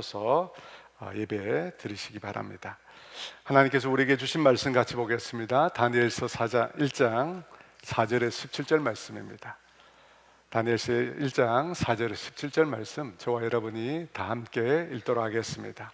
서 예배 드리시기 바랍니다. 하나님께서 우리에게 주신 말씀 같이 보겠습니다. 다니엘서 1장 4절에 17절 말씀입니다. 다니엘서 1장 4절에 17절 말씀, 저와 여러분이 다 함께 읽도록 하겠습니다.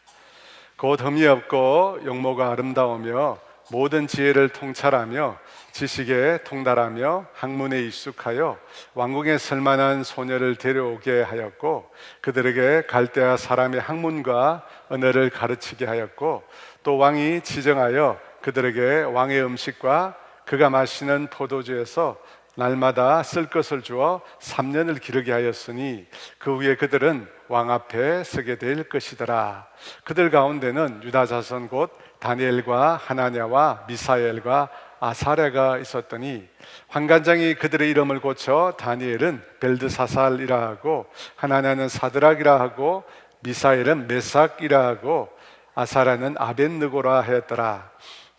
곧 흠이 없고 용모가 아름다우며 모든 지혜를 통찰하며 지식에 통달하며 학문에 익숙하여 왕궁에 설만한 소녀를 데려오게 하였고, 그들에게 갈대아 사람의 학문과 언어를 가르치게 하였고, 또 왕이 지정하여 그들에게 왕의 음식과 그가 마시는 포도주에서 날마다 쓸 것을 주어 3년을 기르게 하였으니 그 후에 그들은 왕 앞에 서게 될 것이더라. 그들 가운데는 유다 자손 곧 다니엘과 하나냐와 미사엘과 아사랴가 있었더니, 환관장이 그들의 이름을 고쳐 다니엘은 벨드사살이라 하고, 하나냐는 사드락이라 하고, 미사엘은 메삭이라 하고, 아사랴는 아벳느고라 하였더라.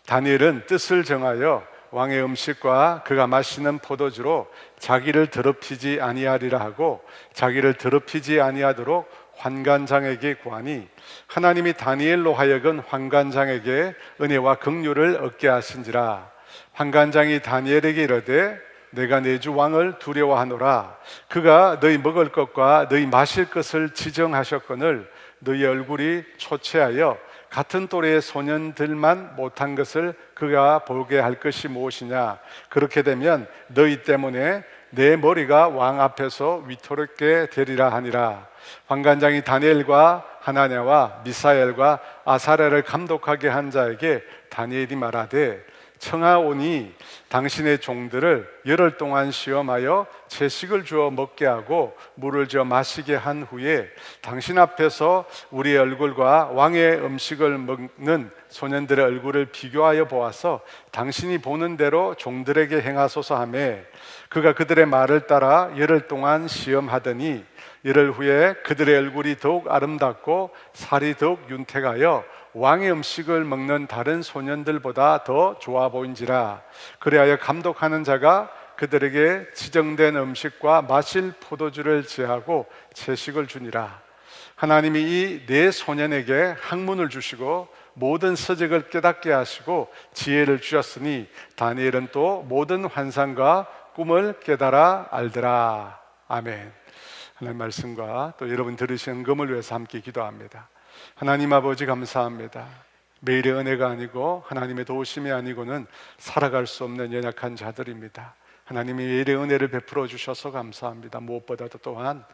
다니엘은 뜻을 정하여 왕의 음식과 그가 마시는 포도주로 자기를 더럽히지 아니하리라 하고, 자기를 더럽히지 아니하도록 환관장에게 구하니, 하나님이 다니엘로 하여금 환관장에게 은혜와 긍휼을 얻게 하신지라. 환관장이 다니엘에게 이르되, 내가 내 주 왕을 두려워하노라. 그가 너희 먹을 것과 너희 마실 것을 지정하셨거늘 너희 얼굴이 초췌하여 같은 또래의 소년들만 못한 것을 그가 보게 할 것이 무엇이냐. 그렇게 되면 너희 때문에 내 머리가 왕 앞에서 위태롭게 되리라 하니라. 환관장이 다니엘과 하나냐와 미사엘과 아사랴를 감독하게 한 자에게 다니엘이 말하되, 청하오니 당신의 종들을 열흘 동안 시험하여 채식을 주어 먹게 하고 물을 주어 마시게 한 후에 당신 앞에서 우리의 얼굴과 왕의 음식을 먹는 소년들의 얼굴을 비교하여 보아서 당신이 보는 대로 종들에게 행하소서 하며, 그가 그들의 말을 따라 열흘 동안 시험하더니 열흘 후에 그들의 얼굴이 더욱 아름답고 살이 더욱 윤택하여 왕의 음식을 먹는 다른 소년들보다 더 좋아 보인지라. 그리하여 감독하는 자가 그들에게 지정된 음식과 마실 포도주를 제하고 채식을 주니라. 하나님이 이 네 소년에게 학문을 주시고 모든 서적을 깨닫게 하시고 지혜를 주셨으니, 다니엘은 또 모든 환상과 꿈을 깨달아 알더라. 아멘. 하나님 말씀과 또 여러분 들으신 은금을 위해서 함께 기도합니다. 하나님 아버지, 감사합니다. 매일의 은혜가 아니고 하나님의 도우심이 아니고는 살아갈 수 없는 연약한 자들입니다. 하나님이 매일의 은혜를 베풀어 주셔서 감사합니다. 무엇보다도 또한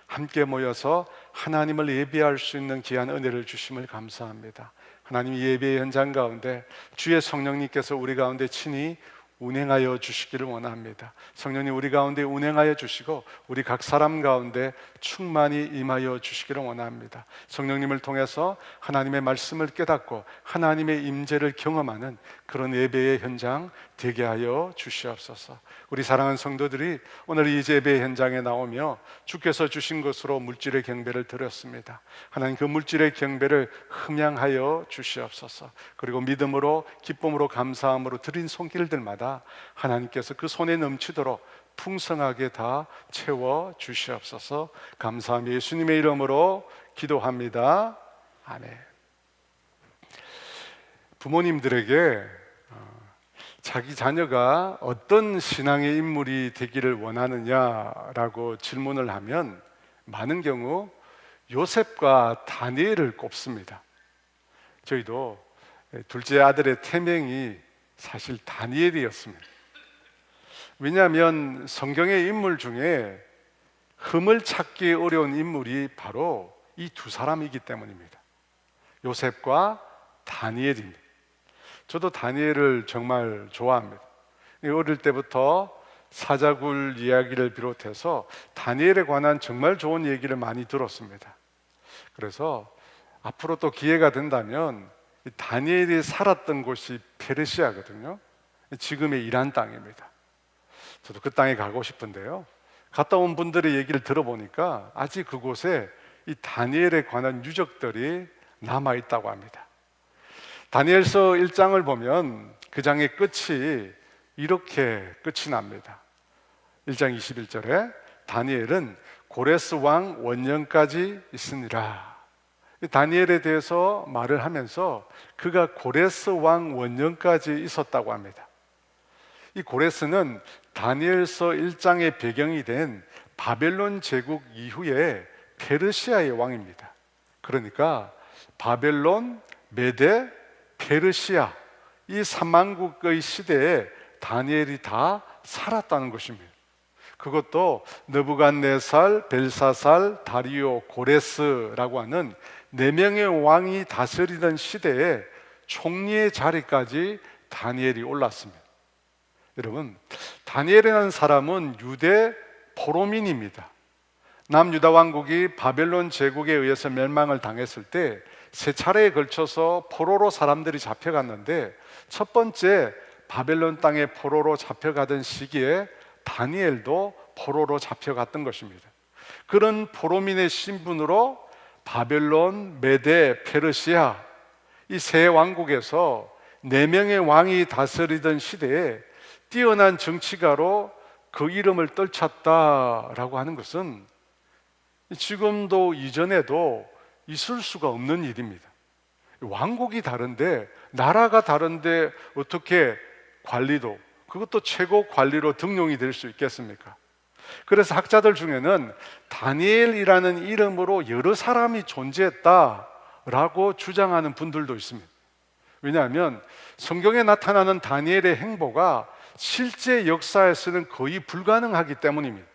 함께 모여서 하나님을 예배할 수 있는 귀한 은혜를 주심을 감사합니다. 하나님, 예배의 현장 가운데 주의 성령님께서 우리 가운데 친히 운행하여 주시기를 원합니다. 성령님, 우리 가운데 운행하여 주시고 우리 각 사람 가운데 충만히 임하여 주시기를 원합니다. 성령님을 통해서 하나님의 말씀을 깨닫고 하나님의 임재를 경험하는 그런 예배의 현장 되게 하여 주시옵소서. 우리 사랑하는 성도들이 오늘 이 예배의 현장에 나오며 주께서 주신 것으로 물질의 경배를 드렸습니다. 하나님, 그 물질의 경배를 흠양하여 주시옵소서. 그리고 믿음으로 기쁨으로 감사함으로 드린 손길들마다 하나님께서 그 손에 넘치도록 풍성하게 다 채워 주시옵소서. 감사하며 예수님의 이름으로 기도합니다. 아멘. 부모님들에게 자기 자녀가 어떤 신앙의 인물이 되기를 원하느냐라고 질문을 하면 많은 경우 요셉과 다니엘을 꼽습니다. 저희도 둘째 아들의 태명이 사실 다니엘이었습니다. 왜냐하면 성경의 인물 중에 흠을 찾기 어려운 인물이 바로 이 두 사람이기 때문입니다. 요셉과 다니엘입니다. 저도 다니엘을 정말 좋아합니다. 어릴 때부터 사자굴 이야기를 비롯해서 다니엘에 관한 정말 좋은 얘기를 많이 들었습니다. 그래서 앞으로 또 기회가 된다면 다니엘이 살았던 곳이 페르시아거든요. 지금의 이란 땅입니다. 저도 그 땅에 가고 싶은데요, 갔다 온 분들의 얘기를 들어보니까 아직 그곳에 이 다니엘에 관한 유적들이 남아있다고 합니다. 다니엘서 1장을 보면 그 장의 끝이 이렇게 끝이 납니다. 1장 21절에 다니엘은 고레스 왕 원년까지 있으니라. 이 다니엘에 대해서 말을 하면서 그가 고레스 왕 원년까지 있었다고 합니다. 이 고레스는 다니엘서 1장의 배경이 된 바벨론 제국 이후에 페르시아의 왕입니다. 그러니까 바벨론, 메데, 페르시아 이 3만국의 시대에 다니엘이 다 살았다는 것입니다. 그것도 느부갓네살, 벨사살, 다리오, 고레스라고 하는 4명의 왕이 다스리던 시대에 총리의 자리까지 다니엘이 올랐습니다. 여러분, 다니엘이라는 사람은 유대 포로민입니다. 남유다 왕국이 바벨론 제국에 의해서 멸망을 당했을 때 3차례에 걸쳐서 포로로 사람들이 잡혀갔는데, 첫 번째 바벨론 땅에 포로로 잡혀가던 시기에 다니엘도 포로로 잡혀갔던 것입니다. 그런 포로민의 신분으로 바벨론, 메데, 페르시아 이 3왕국에서 4명의 왕이 다스리던 시대에 뛰어난 정치가로 그 이름을 떨쳤다라고 하는 것은 지금도 이전에도 있을 수가 없는 일입니다. 왕국이 다른데, 나라가 다른데 어떻게 관리도, 그것도 최고 관리로 등용이 될 수 있겠습니까? 그래서 학자들 중에는 다니엘이라는 이름으로 여러 사람이 존재했다라고 주장하는 분들도 있습니다. 왜냐하면 성경에 나타나는 다니엘의 행보가 실제 역사에서는 거의 불가능하기 때문입니다.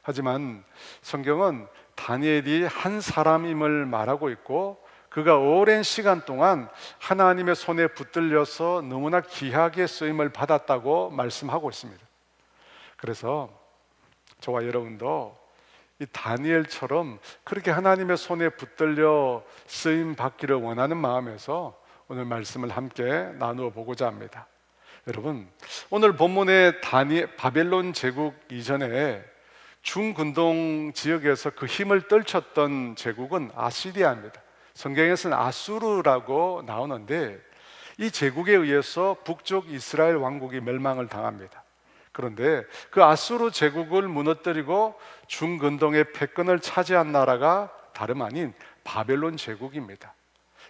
하지만 성경은 다니엘이 한 사람임을 말하고 있고, 그가 오랜 시간 동안 하나님의 손에 붙들려서 너무나 귀하게 쓰임을 받았다고 말씀하고 있습니다. 그래서 저와 여러분도 이 다니엘처럼 그렇게 하나님의 손에 붙들려 쓰임 받기를 원하는 마음에서 오늘 말씀을 함께 나누어 보고자 합니다. 여러분, 오늘 본문의 바벨론 제국 이전에 중근동 지역에서 그 힘을 떨쳤던 제국은 아시리아입니다. 성경에서는 아수르라고 나오는데, 이 제국에 의해서 북쪽 이스라엘 왕국이 멸망을 당합니다. 그런데 그 아수르 제국을 무너뜨리고 중근동의 패권을 차지한 나라가 다름 아닌 바벨론 제국입니다.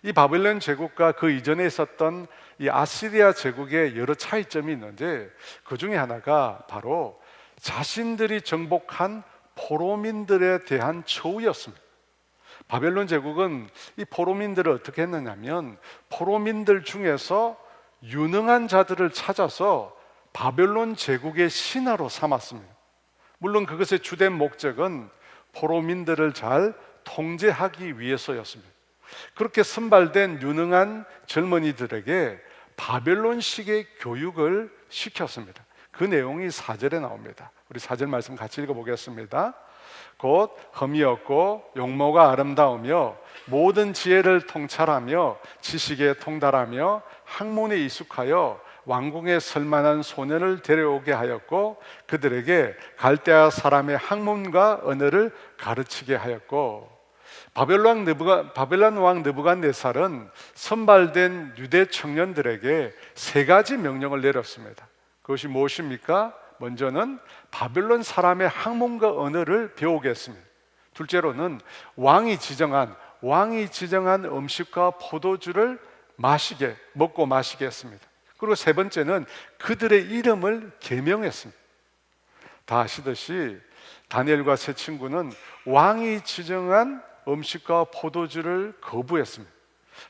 이 바벨론 제국과 그 이전에 있었던 이 아시리아 제국의 여러 차이점이 있는데, 그 중에 하나가 바로 자신들이 정복한 포로민들에 대한 처우였습니다. 바벨론 제국은 이 포로민들을 어떻게 했느냐면, 포로민들 중에서 유능한 자들을 찾아서 바벨론 제국의 신하로 삼았습니다. 물론 그것의 주된 목적은 포로민들을 잘 통제하기 위해서였습니다. 그렇게 선발된 유능한 젊은이들에게 바벨론식의 교육을 시켰습니다. 그 내용이 4절에 나옵니다. 우리 4절 말씀 같이 읽어보겠습니다. 곧 흠이 없고 용모가 아름다우며 모든 지혜를 통찰하며 지식에 통달하며 학문에 익숙하여 왕궁에 설만한 소년을 데려오게 하였고, 그들에게 갈대아 사람의 학문과 언어를 가르치게 하였고. 바벨론 왕 느부갓네살은 선발된 유대 청년들에게 3가지 명령을 내렸습니다. 그것이 무엇입니까? 먼저는 바벨론 사람의 학문과 언어를 배우게 했습니다. 둘째로는 왕이 지정한 음식과 포도주를 먹고 마시게 했습니다. 그리고 3번째는 그들의 이름을 계명했습니다. 다 아시듯이 다니엘과 세 친구는 왕이 지정한 음식과 포도주를 거부했습니다.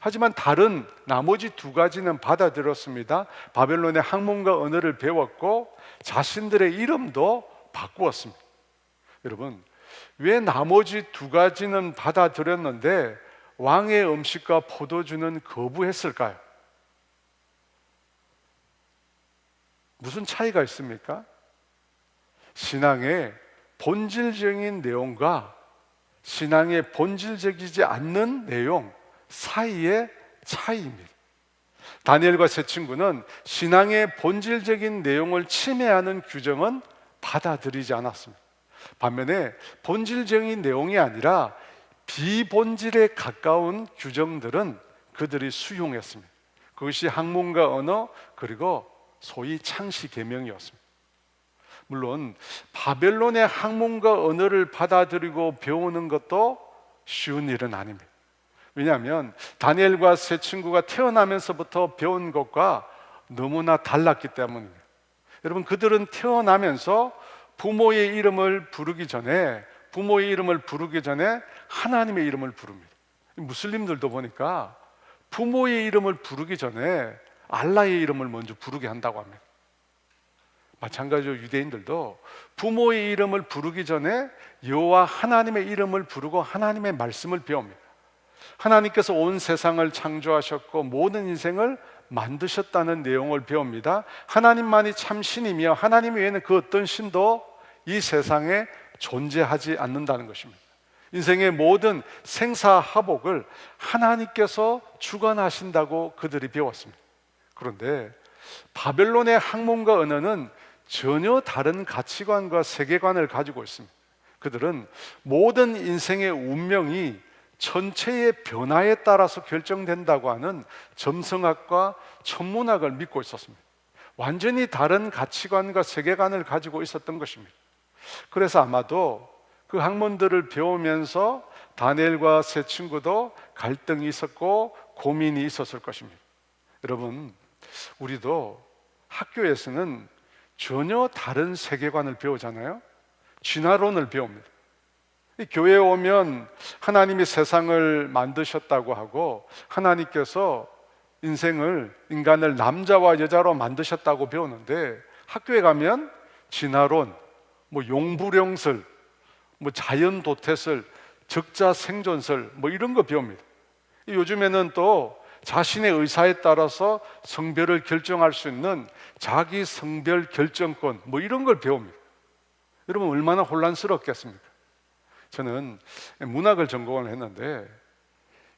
하지만 다른 나머지 2가지는 받아들였습니다. 바벨론의 학문과 언어를 배웠고 자신들의 이름도 바꾸었습니다. 여러분, 왜 나머지 2가지는 받아들였는데 왕의 음식과 포도주는 거부했을까요? 무슨 차이가 있습니까? 신앙의 본질적인 내용과 신앙의 본질적이지 않는 내용 사이의 차이입니다. 다니엘과 세 친구는 신앙의 본질적인 내용을 침해하는 규정은 받아들이지 않았습니다. 반면에 본질적인 내용이 아니라 비본질에 가까운 규정들은 그들이 수용했습니다. 그것이 학문과 언어, 그리고 소위 창시 계명이었습니다. 물론 바벨론의 학문과 언어를 받아들이고 배우는 것도 쉬운 일은 아닙니다. 왜냐하면 다니엘과 세 친구가 태어나면서부터 배운 것과 너무나 달랐기 때문입니다. 여러분, 그들은 태어나면서 부모의 이름을 부르기 전에 하나님의 이름을 부릅니다. 무슬림들도 보니까 부모의 이름을 부르기 전에 알라의 이름을 먼저 부르게 한다고 합니다. 마찬가지로 유대인들도 부모의 이름을 부르기 전에 여호와 하나님의 이름을 부르고 하나님의 말씀을 배웁니다. 하나님께서 온 세상을 창조하셨고 모든 인생을 만드셨다는 내용을 배웁니다. 하나님만이 참 신이며 하나님 외에는 그 어떤 신도 이 세상에 존재하지 않는다는 것입니다. 인생의 모든 생사화복을 하나님께서 주관하신다고 그들이 배웠습니다. 그런데 바벨론의 학문과 언어는 전혀 다른 가치관과 세계관을 가지고 있습니다. 그들은 모든 인생의 운명이 전체의 변화에 따라서 결정된다고 하는 점성학과 천문학을 믿고 있었습니다. 완전히 다른 가치관과 세계관을 가지고 있었던 것입니다. 그래서 아마도 그 학문들을 배우면서 다니엘과 세 친구도 갈등이 있었고 고민이 있었을 것입니다. 여러분, 우리도 학교에서는 전혀 다른 세계관을 배우잖아요. 진화론을 배웁니다. 교회에 오면 하나님이 세상을 만드셨다고 하고 하나님께서 인간을 남자와 여자로 만드셨다고 배우는데, 학교에 가면 진화론, 용불용설, 자연도태설, 적자생존설 이런 거 배웁니다. 요즘에는 또 자신의 의사에 따라서 성별을 결정할 수 있는 자기 성별 결정권 이런 걸 배웁니다. 여러분, 얼마나 혼란스럽겠습니까? 저는 문학을 전공을 했는데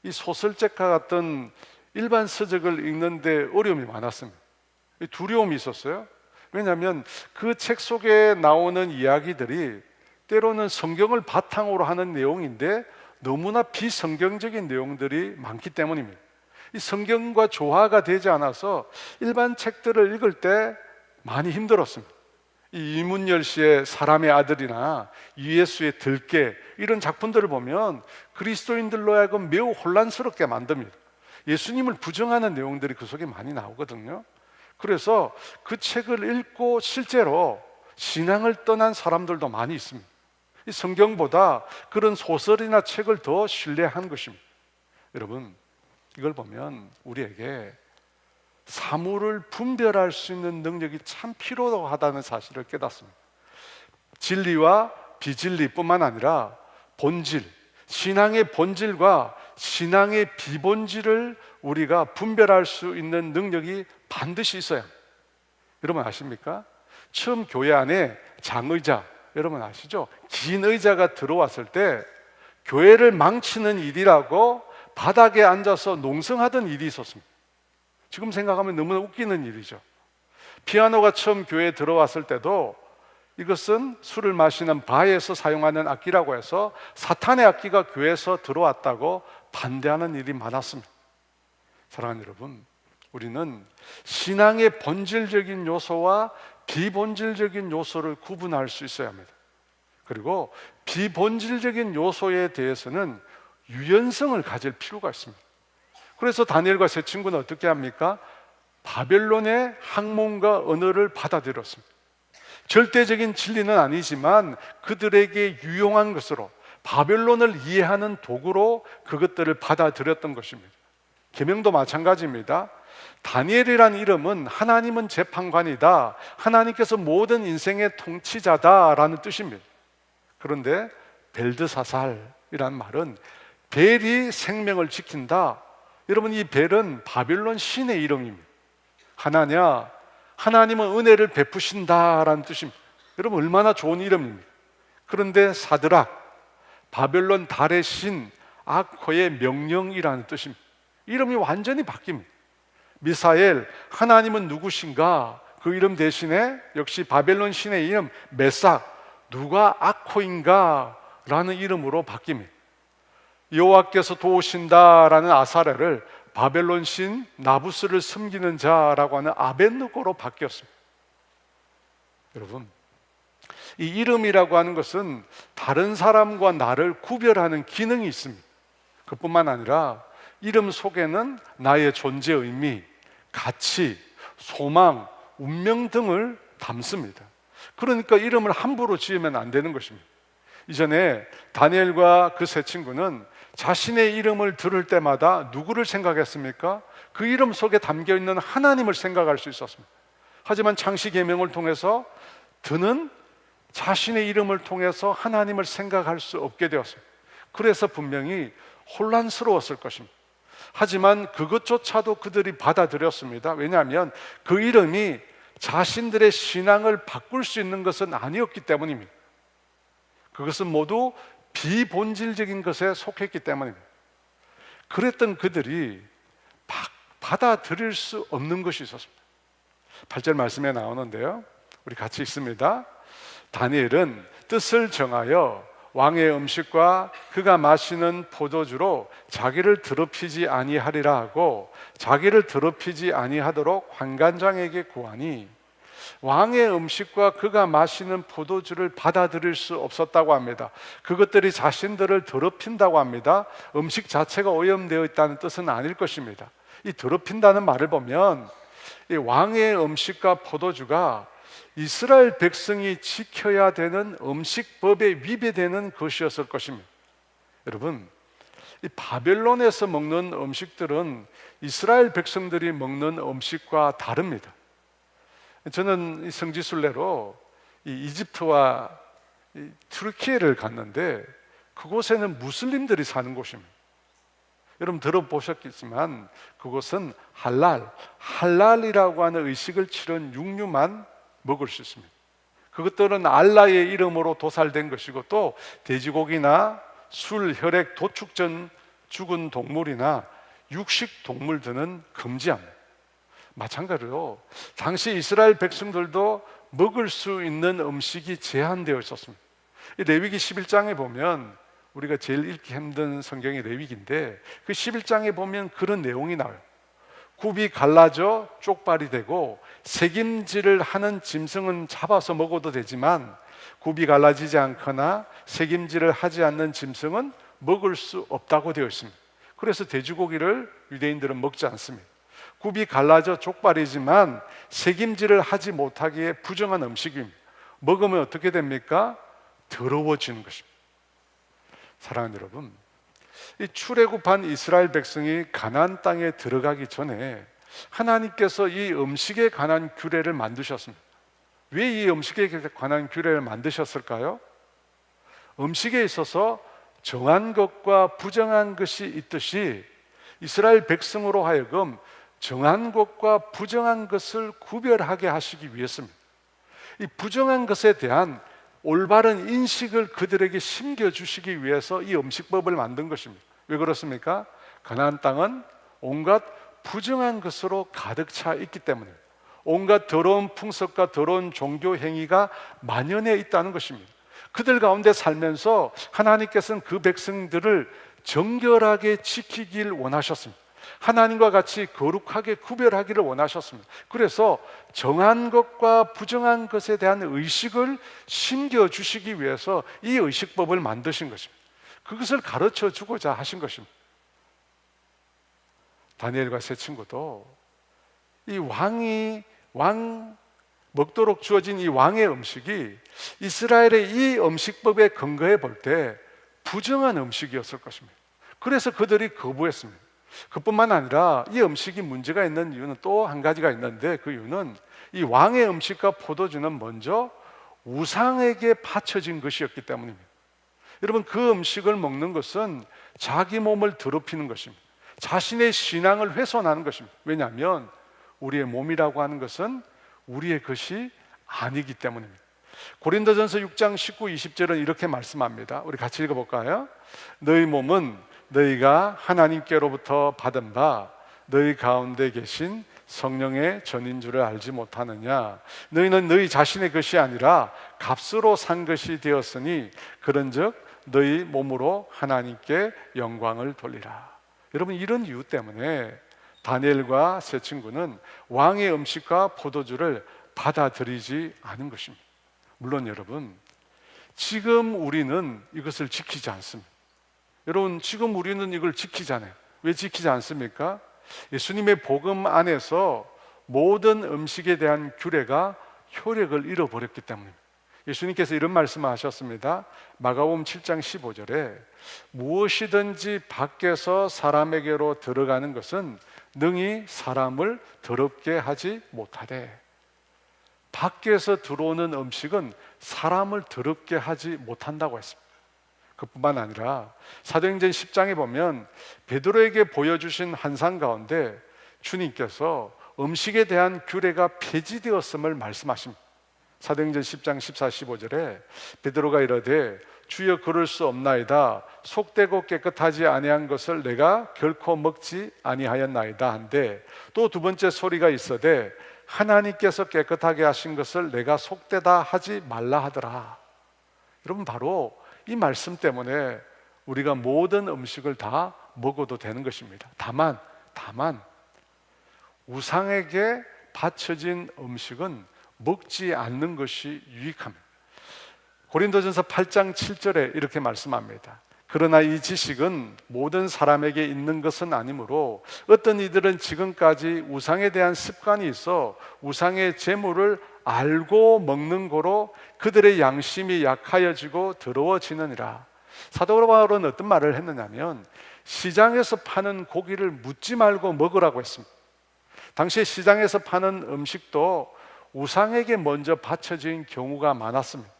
이 소설책과 같은 일반 서적을 읽는데 어려움이 많았습니다. 두려움이 있었어요. 왜냐하면 그 책 속에 나오는 이야기들이 때로는 성경을 바탕으로 하는 내용인데 너무나 비성경적인 내용들이 많기 때문입니다. 이 성경과 조화가 되지 않아서 일반 책들을 읽을 때 많이 힘들었습니다. 이 이문열 씨의 사람의 아들이나 이예수의 들깨, 이런 작품들을 보면 그리스도인들로 하여금 매우 혼란스럽게 만듭니다. 예수님을 부정하는 내용들이 그 속에 많이 나오거든요. 그래서 그 책을 읽고 실제로 신앙을 떠난 사람들도 많이 있습니다. 이 성경보다 그런 소설이나 책을 더 신뢰한 것입니다. 여러분, 이걸 보면 우리에게 사물을 분별할 수 있는 능력이 참 필요하다는 사실을 깨닫습니다. 진리와 비진리뿐만 아니라 본질, 신앙의 본질과 신앙의 비본질을 우리가 분별할 수 있는 능력이 반드시 있어야 합니다. 여러분 아십니까? 처음 교회 안에 장의자, 여러분 아시죠? 긴 의자가 들어왔을 때 교회를 망치는 일이라고 바닥에 앉아서 농성하던 일이 있었습니다. 지금 생각하면 너무나 웃기는 일이죠. 피아노가 처음 교회에 들어왔을 때도 이것은 술을 마시는 바에서 사용하는 악기라고 해서 사탄의 악기가 교회에서 들어왔다고 반대하는 일이 많았습니다. 사랑하는 여러분, 우리는 신앙의 본질적인 요소와 비본질적인 요소를 구분할 수 있어야 합니다. 그리고 비본질적인 요소에 대해서는 유연성을 가질 필요가 있습니다. 그래서 다니엘과 세 친구는 어떻게 합니까? 바벨론의 학문과 언어를 받아들였습니다. 절대적인 진리는 아니지만 그들에게 유용한 것으로, 바벨론을 이해하는 도구로 그것들을 받아들였던 것입니다. 계명도 마찬가지입니다. 다니엘이란 이름은 하나님은 재판관이다, 하나님께서 모든 인생의 통치자다라는 뜻입니다. 그런데 벨드사살이란 말은 벨이 생명을 지킨다. 여러분, 이 벨은 바벨론 신의 이름입니다. 하나님은 은혜를 베푸신다라는 뜻입니다. 여러분, 얼마나 좋은 이름입니다. 그런데 사드락, 바벨론 달의 신 아코의 명령이라는 뜻입니다. 이름이 완전히 바뀝니다. 미사엘, 하나님은 누구신가? 그 이름 대신에 역시 바벨론 신의 이름 메삭, 누가 아코인가? 라는 이름으로 바뀝니다. 여호와께서 도우신다라는 아사레를 바벨론 신 나부스를 섬기는 자라고 하는 아벳느고로 바뀌었습니다. 여러분, 이 이름이라고 하는 것은 다른 사람과 나를 구별하는 기능이 있습니다. 그뿐만 아니라 이름 속에는 나의 존재 의미, 가치, 소망, 운명 등을 담습니다. 그러니까 이름을 함부로 지으면 안 되는 것입니다. 이전에 다니엘과 그 세 친구는 자신의 이름을 들을 때마다 누구를 생각했습니까? 그 이름 속에 담겨 있는 하나님을 생각할 수 있었습니다. 하지만 창시 계명을 통해서 드는 자신의 이름을 통해서 하나님을 생각할 수 없게 되었습니다. 그래서 분명히 혼란스러웠을 것입니다. 하지만 그것조차도 그들이 받아들였습니다. 왜냐하면 그 이름이 자신들의 신앙을 바꿀 수 있는 것은 아니었기 때문입니다. 그것은 모두 비본질적인 것에 속했기 때문입니다. 그랬던 그들이 받아들일 수 없는 것이 있었습니다. 8절 말씀에 나오는데요, 우리 같이 읽습니다. 다니엘은 뜻을 정하여 왕의 음식과 그가 마시는 포도주로 자기를 더럽히지 아니하리라 하고 자기를 더럽히지 아니하도록 환관장에게 구하니, 왕의 음식과 그가 마시는 포도주를 받아들일 수 없었다고 합니다. 그것들이 자신들을 더럽힌다고 합니다. 음식 자체가 오염되어 있다는 뜻은 아닐 것입니다. 이 더럽힌다는 말을 보면 이 왕의 음식과 포도주가 이스라엘 백성이 지켜야 되는 음식법에 위배되는 것이었을 것입니다. 여러분, 이 바벨론에서 먹는 음식들은 이스라엘 백성들이 먹는 음식과 다릅니다. 저는 이 성지순례로 이집트와 튀르키예를 갔는데 그곳에는 무슬림들이 사는 곳입니다. 여러분 들어보셨겠지만 그곳은 할랄이라고 하는 의식을 치른 육류만 먹을 수 있습니다. 그것들은 알라의 이름으로 도살된 것이고, 또 돼지고기나 술, 혈액, 도축전 죽은 동물이나 육식 동물 등은 금지합니다. 마찬가지로 당시 이스라엘 백성들도 먹을 수 있는 음식이 제한되어 있었습니다. 레위기 11장에 보면, 우리가 제일 읽기 힘든 성경이 레위기인데 그 11장에 보면 그런 내용이 나와요. 굽이 갈라져 쪽발이 되고 새김질을 하는 짐승은 잡아서 먹어도 되지만 굽이 갈라지지 않거나 새김질을 하지 않는 짐승은 먹을 수 없다고 되어 있습니다. 그래서 돼지고기를 유대인들은 먹지 않습니다. 굽이 갈라져 족발이지만 새김질을 하지 못하기에 부정한 음식입니다. 먹으면 어떻게 됩니까? 더러워지는 것입니다. 사랑하는 여러분, 이 출애굽한 이스라엘 백성이 가나안 땅에 들어가기 전에 하나님께서 이 음식에 관한 규례를 만드셨습니다. 왜 이 음식에 관한 규례를 만드셨을까요? 음식에 있어서 정한 것과 부정한 것이 있듯이 이스라엘 백성으로 하여금 정한 것과 부정한 것을 구별하게 하시기 위해서입니다. 이 부정한 것에 대한 올바른 인식을 그들에게 심겨주시기 위해서 이 음식법을 만든 것입니다. 왜 그렇습니까? 가나안 땅은 온갖 부정한 것으로 가득 차 있기 때문입니다. 온갖 더러운 풍습과 더러운 종교 행위가 만연해 있다는 것입니다. 그들 가운데 살면서 하나님께서는 그 백성들을 정결하게 지키길 원하셨습니다. 하나님과 같이 거룩하게 구별하기를 원하셨습니다. 그래서 정한 것과 부정한 것에 대한 의식을 심겨주시기 위해서 이 의식법을 만드신 것입니다. 그것을 가르쳐 주고자 하신 것입니다. 다니엘과 세 친구도 이 왕 먹도록 주어진 이 왕의 음식이 이스라엘의 이 음식법에 근거해 볼 때 부정한 음식이었을 것입니다. 그래서 그들이 거부했습니다. 그뿐만 아니라 이 음식이 문제가 있는 이유는 또 한 가지가 있는데, 그 이유는 이 왕의 음식과 포도주는 먼저 우상에게 바쳐진 것이었기 때문입니다. 여러분, 그 음식을 먹는 것은 자기 몸을 더럽히는 것입니다. 자신의 신앙을 훼손하는 것입니다. 왜냐하면 우리의 몸이라고 하는 것은 우리의 것이 아니기 때문입니다. 고린도전서 6장 19, 20절은 이렇게 말씀합니다. 우리 같이 읽어볼까요? 너희 몸은 너희가 하나님께로부터 받은 바 너희 가운데 계신 성령의 전인 줄을 알지 못하느냐? 너희는 너희 자신의 것이 아니라 값으로 산 것이 되었으니 그런즉 너희 몸으로 하나님께 영광을 돌리라. 여러분, 이런 이유 때문에 다니엘과 세 친구는 왕의 음식과 포도주를 받아들이지 않은 것입니다. 물론 여러분, 지금 우리는 이것을 지키지 않습니다. 여러분, 지금 우리는 이걸 지키잖아요. 왜 지키지 않습니까? 예수님의 복음 안에서 모든 음식에 대한 규례가 효력을 잃어버렸기 때문입니다. 예수님께서 이런 말씀을 하셨습니다. 마가복음 7장 15절에 무엇이든지 밖에서 사람에게로 들어가는 것은 능히 사람을 더럽게 하지 못하되, 밖에서 들어오는 음식은 사람을 더럽게 하지 못한다고 했습니다. 그뿐만 아니라 사도행전 10장에 보면 베드로에게 보여주신 환상 가운데 주님께서 음식에 대한 규례가 폐지되었음을 말씀하십니다. 사도행전 10장 14, 15절에 베드로가 이르되 주여 그럴 수 없나이다. 속되고 깨끗하지 아니한 것을 내가 결코 먹지 아니하였나이다 한데, 또 두 번째 소리가 있어되 하나님께서 깨끗하게 하신 것을 내가 속되다 하지 말라 하더라. 여러분, 바로 이 말씀 때문에 우리가 모든 음식을 다 먹어도 되는 것입니다. 다만 우상에게 바쳐진 음식은 먹지 않는 것이 유익합니다. 고린도전서 8장 7절에 이렇게 말씀합니다. 그러나 이 지식은 모든 사람에게 있는 것은 아니므로 어떤 이들은 지금까지 우상에 대한 습관이 있어 우상의 제물을 알고 먹는 거로 그들의 양심이 약하여지고 더러워지느니라. 사도 바울은 어떤 말을 했느냐면, 시장에서 파는 고기를 묻지 말고 먹으라고 했습니다. 당시에 시장에서 파는 음식도 우상에게 먼저 바쳐진 경우가 많았습니다.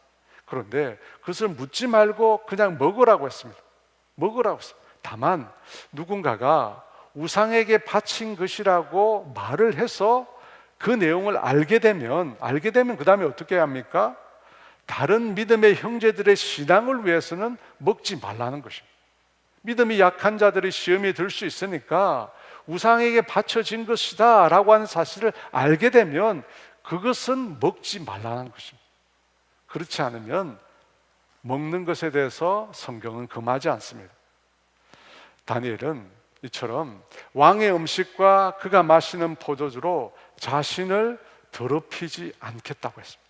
그런데 그것을 묻지 말고 그냥 먹으라고 했습니다. 먹으라고 했습니다. 다만 누군가가 우상에게 바친 것이라고 말을 해서 그 내용을 알게 되면 그 다음에 어떻게 합니까? 다른 믿음의 형제들의 신앙을 위해서는 먹지 말라는 것입니다. 믿음이 약한 자들이 시험에 들 수 있으니까 우상에게 바쳐진 것이다 라고 하는 사실을 알게 되면 그것은 먹지 말라는 것입니다. 그렇지 않으면 먹는 것에 대해서 성경은 금하지 않습니다. 다니엘은 이처럼 왕의 음식과 그가 마시는 포도주로 자신을 더럽히지 않겠다고 했습니다.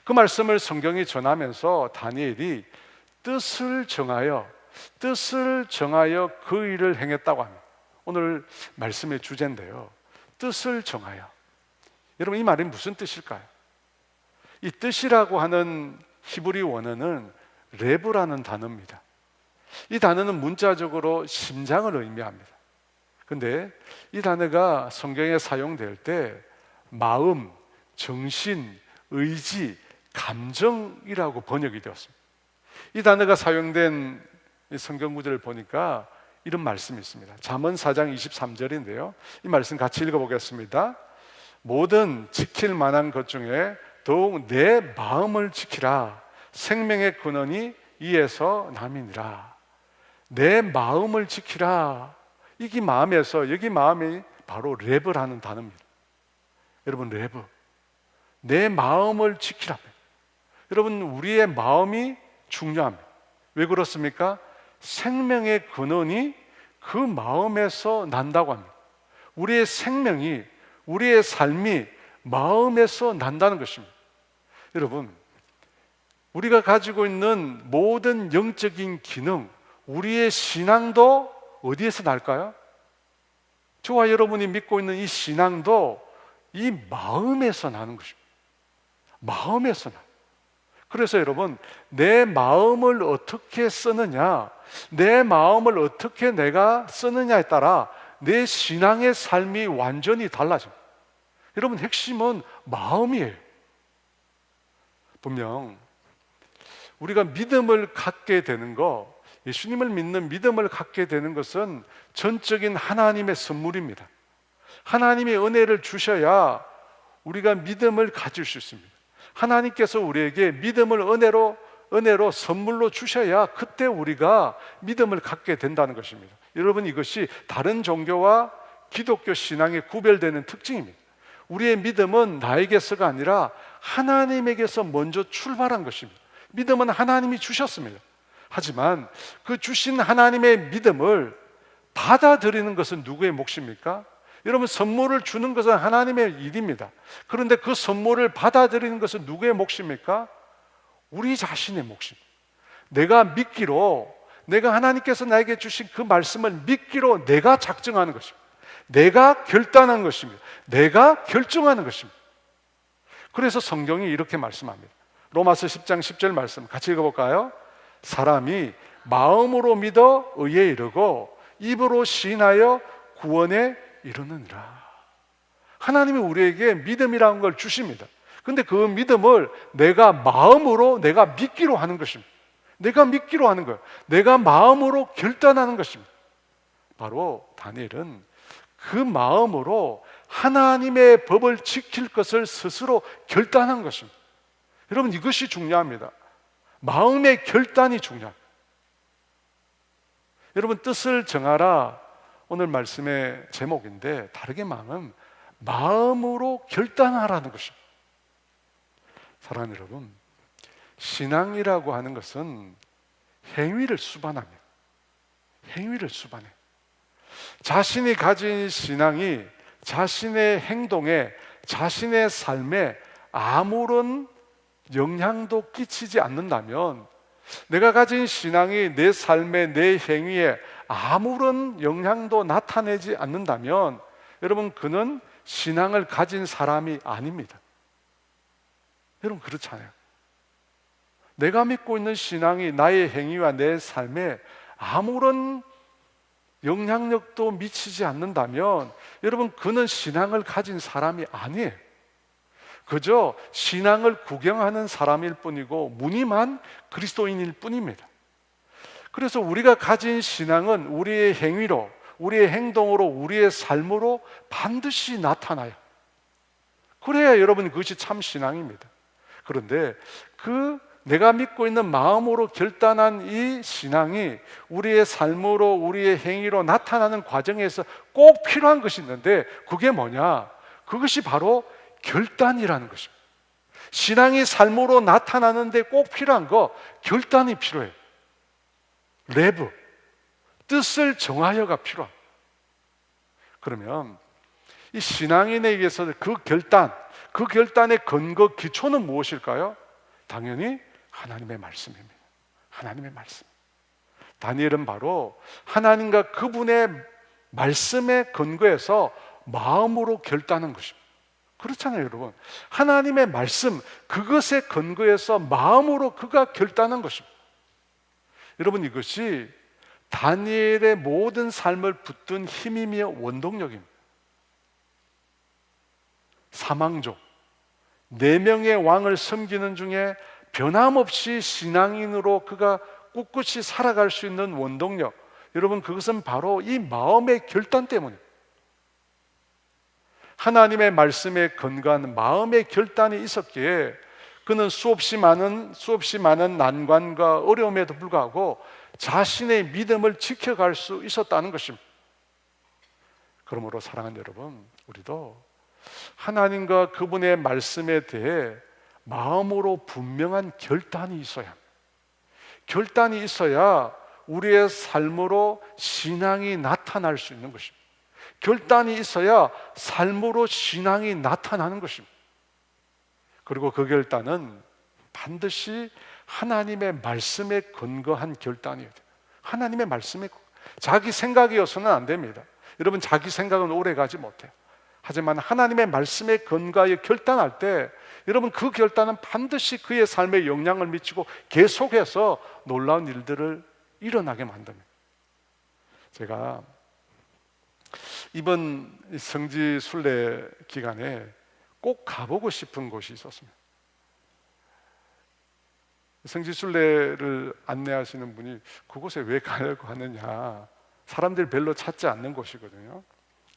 그 말씀을 성경이 전하면서 다니엘이 뜻을 정하여 그 일을 행했다고 합니다. 오늘 말씀의 주제인데요, 뜻을 정하여. 여러분, 이 말이 무슨 뜻일까요? 이 뜻이라고 하는 히브리 원어는 레브라는 단어입니다. 이 단어는 문자적으로 심장을 의미합니다. 근데 이 단어가 성경에 사용될 때 마음, 정신, 의지, 감정이라고 번역이 되었습니다. 이 단어가 사용된 성경 구절을 보니까 이런 말씀이 있습니다. 잠언 4장 23절인데요, 이 말씀 같이 읽어보겠습니다. 모든 지킬 만한 것 중에 더욱 내 마음을 지키라. 생명의 근원이 이에서 남이니라. 내 마음을 지키라. 이게 마음에서, 여기 마음이 바로 레브라는 단어입니다. 여러분, 레브, 내 마음을 지키라. 여러분, 우리의 마음이 중요합니다. 왜 그렇습니까? 생명의 근원이 그 마음에서 난다고 합니다. 우리의 생명이, 우리의 삶이 마음에서 난다는 것입니다. 여러분, 우리가 가지고 있는 모든 영적인 기능, 우리의 신앙도 어디에서 날까요? 저와 여러분이 믿고 있는 이 신앙도 이 마음에서 나는 것입니다. 마음에서 나. 그래서 여러분, 내 마음을 어떻게 쓰느냐, 내 마음을 어떻게 내가 쓰느냐에 따라 내 신앙의 삶이 완전히 달라집니다. 여러분, 핵심은 마음이에요. 분명 우리가 믿음을 갖게 되는 거, 예수님을 믿는 믿음을 갖게 되는 것은 전적인 하나님의 선물입니다. 하나님의 은혜를 주셔야 우리가 믿음을 가질 수 있습니다. 하나님께서 우리에게 믿음을 은혜로 선물로 주셔야 그때 우리가 믿음을 갖게 된다는 것입니다. 여러분, 이것이 다른 종교와 기독교 신앙의 구별되는 특징입니다. 우리의 믿음은 나에게서가 아니라 하나님에게서 먼저 출발한 것입니다. 믿음은 하나님이 주셨습니다. 하지만 그 주신 하나님의 믿음을 받아들이는 것은 누구의 몫입니까? 여러분, 선물을 주는 것은 하나님의 일입니다. 그런데 그 선물을 받아들이는 것은 누구의 몫입니까? 우리 자신의 몫입니다. 내가 믿기로 내가 하나님께서 나에게 주신 그 말씀을 믿기로 내가 작정하는 것입니다. 내가 결단한 것입니다. 내가 결정하는 것입니다. 그래서 성경이 이렇게 말씀합니다. 로마서 10장 10절 말씀 같이 읽어볼까요? 사람이 마음으로 믿어 의에 이르고 입으로 시인하여 구원에 이르느니라. 하나님이 우리에게 믿음이라는 걸 주십니다. 근데 그 믿음을 내가 마음으로 내가 믿기로 하는 것입니다. 내가 믿기로 하는 거예요. 내가 마음으로 결단하는 것입니다. 바로 다니엘은 그 마음으로 하나님의 법을 지킬 것을 스스로 결단한 것입니다. 여러분, 이것이 중요합니다. 마음의 결단이 중요합니다. 여러분, 뜻을 정하라 오늘 말씀의 제목인데, 다르게 말하면 마음으로 결단하라는 것입니다. 사랑하는 여러분, 신앙이라고 하는 것은 행위를 수반합니다. 행위를 수반해요. 자신이 가진 신앙이 자신의 행동에, 자신의 삶에 아무런 영향도 끼치지 않는다면, 내가 가진 신앙이 내 삶에, 내 행위에 아무런 영향도 나타내지 않는다면, 여러분, 그는 신앙을 가진 사람이 아닙니다. 여러분, 그렇잖아요. 내가 믿고 있는 신앙이 나의 행위와 내 삶에 아무런 영향력도 미치지 않는다면, 여러분, 그는 신앙을 가진 사람이 아니에요. 그저 신앙을 구경하는 사람일 뿐이고 무늬만 그리스도인일 뿐입니다. 그래서 우리가 가진 신앙은 우리의 행위로, 우리의 행동으로, 우리의 삶으로 반드시 나타나요. 그래야 여러분, 그것이 참 신앙입니다. 그런데 내가 믿고 있는 마음으로 결단한 이 신앙이 우리의 삶으로, 우리의 행위로 나타나는 과정에서 꼭 필요한 것이 있는데, 그게 뭐냐? 그것이 바로 결단이라는 것입니다. 신앙이 삶으로 나타나는데 꼭 필요한 거, 결단이 필요해요. 레브, 뜻을 정하여가 필요합니다. 그러면 이 신앙인에게서 그 결단의 근거, 기초는 무엇일까요? 당연히 하나님의 말씀입니다. 하나님의 말씀. 다니엘은 바로 하나님과 그분의 말씀의 근거에서 마음으로 결단한 것입니다. 그렇잖아요, 여러분. 하나님의 말씀, 그것에 근거해서 마음으로 그가 결단한 것입니다. 여러분, 이것이 다니엘의 모든 삶을 붙든 힘이며 원동력입니다. 사망조 4명의 왕을 섬기는 중에 변함없이 신앙인으로 그가 꿋꿋이 살아갈 수 있는 원동력, 여러분, 그것은 바로 이 마음의 결단 때문입니다. 하나님의 말씀에 근거한 마음의 결단이 있었기에 그는 수없이 많은 난관과 어려움에도 불구하고 자신의 믿음을 지켜갈 수 있었다는 것입니다. 그러므로 사랑하는 여러분, 우리도 하나님과 그분의 말씀에 대해 마음으로 분명한 결단이 있어야 합니다. 결단이 있어야 우리의 삶으로 신앙이 나타날 수 있는 것입니다. 결단이 있어야 삶으로 신앙이 나타나는 것입니다. 그리고 그 결단은 반드시 하나님의 말씀에 근거한 결단이에요. 하나님의 말씀에, 자기 생각이어서는 안 됩니다. 여러분, 자기 생각은 오래 가지 못해요. 하지만 하나님의 말씀에 근거하여 결단할 때, 여러분, 그 결단은 반드시 그의 삶에 영향을 미치고 계속해서 놀라운 일들을 일어나게 만듭니다. 제가 이번 성지 순례 기간에 꼭 가보고 싶은 곳이 있었습니다. 성지 순례를 안내하시는 분이 그곳에 왜 가려고 하느냐, 사람들이 별로 찾지 않는 곳이거든요.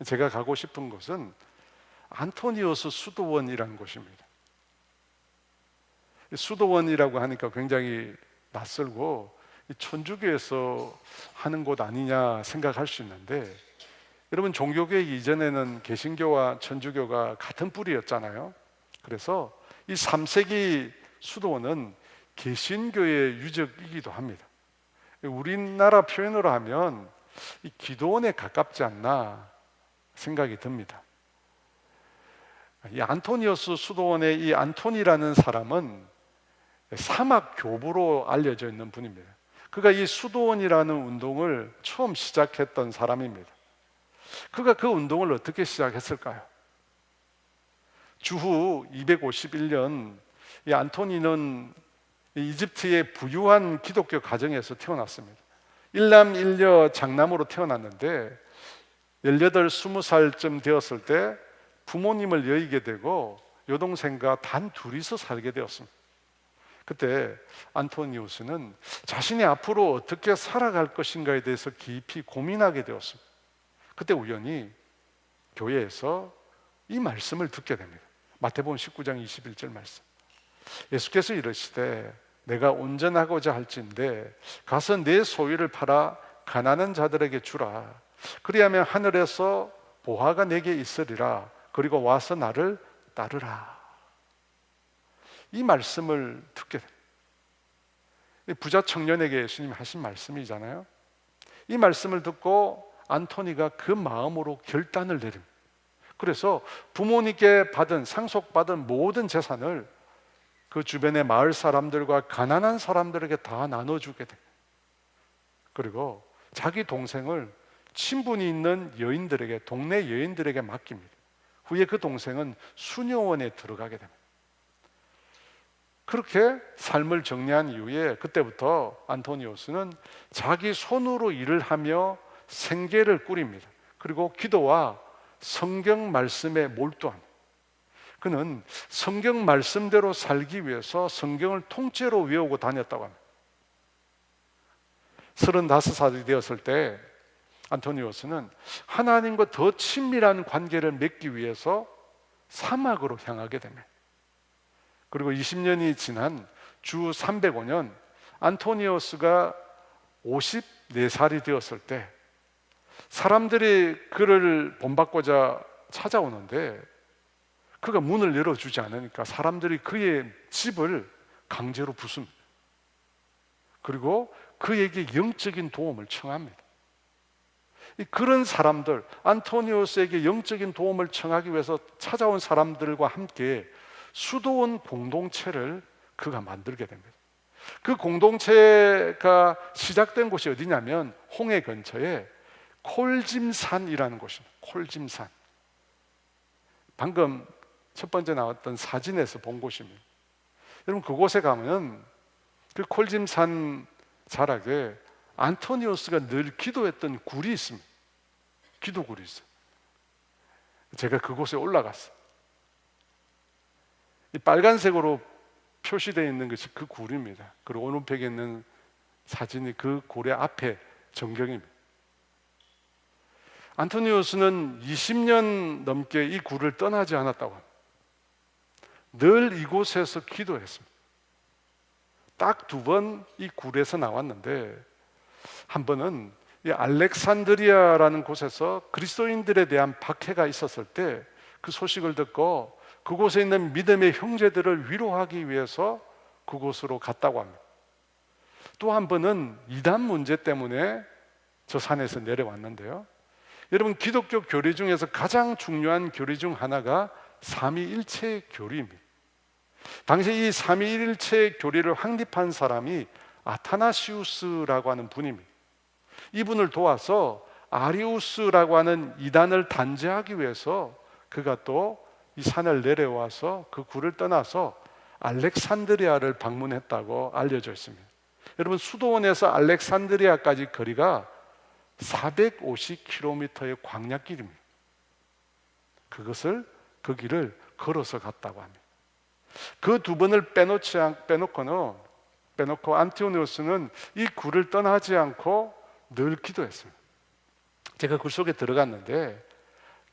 제가 가고 싶은 곳은 안토니오스 수도원이라는 곳입니다. 수도원이라고 하니까 굉장히 낯설고 천주교에서 하는 곳 아니냐 생각할 수 있는데, 여러분, 종교개혁 이전에는 개신교와 천주교가 같은 뿌리였잖아요. 그래서 이 3세기 수도원은 개신교의 유적이기도 합니다. 우리나라 표현으로 하면 이 기도원에 가깝지 않나 생각이 듭니다. 이 안토니오스 수도원의 이 안토니라는 사람은 사막 교부로 알려져 있는 분입니다. 그가 이 수도원이라는 운동을 처음 시작했던 사람입니다. 그가 그 운동을 어떻게 시작했을까요? 주후 251년 이 안토니는 이집트의 부유한 기독교 가정에서 태어났습니다. 일남일녀 장남으로 태어났는데 18, 20살쯤 되었을 때 부모님을 여의게 되고 여동생과 단 둘이서 살게 되었습니다. 그때 안토니우스는 자신이 앞으로 어떻게 살아갈 것인가에 대해서 깊이 고민하게 되었습니다. 그때 우연히 교회에서 이 말씀을 듣게 됩니다. 마태복음 19장 21절 말씀. 예수께서 이르시되 내가 온전하고자 할진대 가서 내 소유를 팔아 가난한 자들에게 주라. 그리하면 하늘에서 보화가 내게 있으리라. 그리고 와서 나를 따르라. 이 말씀을 듣게 됩니다. 부자 청년에게 예수님이 하신 말씀이잖아요. 이 말씀을 듣고 안토니가 그 마음으로 결단을 내립니다. 그래서 부모님께 상속받은 모든 재산을 그 주변의 마을 사람들과 가난한 사람들에게 다 나눠주게 됩니다. 그리고 자기 동생을 친분이 있는 여인들에게, 동네 여인들에게 맡깁니다. 후에 그 동생은 수녀원에 들어가게 됩니다. 그렇게 삶을 정리한 이후에 그때부터 안토니우스는 자기 손으로 일을 하며 생계를 꾸립니다. 그리고 기도와 성경 말씀에 몰두합니다. 그는 성경 말씀대로 살기 위해서 성경을 통째로 외우고 다녔다고 합니다. 35살이 되었을 때 안토니우스는 하나님과 더 친밀한 관계를 맺기 위해서 사막으로 향하게 됩니다. 그리고 20년이 지난 주 305년 안토니우스가 54살이 되었을 때 사람들이 그를 본받고자 찾아오는데 그가 문을 열어주지 않으니까 사람들이 그의 집을 강제로 부숩니다. 그리고 그에게 영적인 도움을 청합니다. 그런 사람들, 안토니우스에게 영적인 도움을 청하기 위해서 찾아온 사람들과 함께 수도원 공동체를 그가 만들게 됩니다. 그 공동체가 시작된 곳이 어디냐면 홍해 근처에 콜짐산이라는 곳입니다. 콜짐산. 방금 첫 번째 나왔던 사진에서 본 곳입니다. 여러분 그곳에 가면 그 콜짐산 자락에 안토니우스가 늘 기도했던 굴이 있습니다. 기도굴이 있어요. 제가 그곳에 올라갔어요. 이 빨간색으로 표시되어 있는 것이 그 굴입니다. 그리고 오른쪽에 있는 사진이 그 굴의 앞에 전경입니다. 안토니우스는 20년 넘게 이 굴을 떠나지 않았다고 합니다. 늘 이곳에서 기도했습니다. 딱 2번 이 굴에서 나왔는데 한 번은 이 알렉산드리아라는 곳에서 그리스도인들에 대한 박해가 있었을 때 그 소식을 듣고 그곳에 있는 믿음의 형제들을 위로하기 위해서 그곳으로 갔다고 합니다. 또 한 번은 이단 문제 때문에 저 산에서 내려왔는데요. 여러분 기독교 교리 중에서 가장 중요한 교리 중 하나가 삼위일체 교리입니다. 당시 이 삼위일체 교리를 확립한 사람이 아타나시우스라고 하는 분입니다. 이분을 도와서 아리우스라고 하는 이단을 단죄하기 위해서 그가 또 이 산을 내려와서 그 굴을 떠나서 알렉산드리아를 방문했다고 알려져 있습니다. 여러분 수도원에서 알렉산드리아까지 거리가 450km의 광야길입니다. 그 길을 걸어서 갔다고 합니다. 그 2번을 빼놓고 안토니우스는 이 굴을 떠나지 않고 늘 기도했습니다. 제가 굴 속에 들어갔는데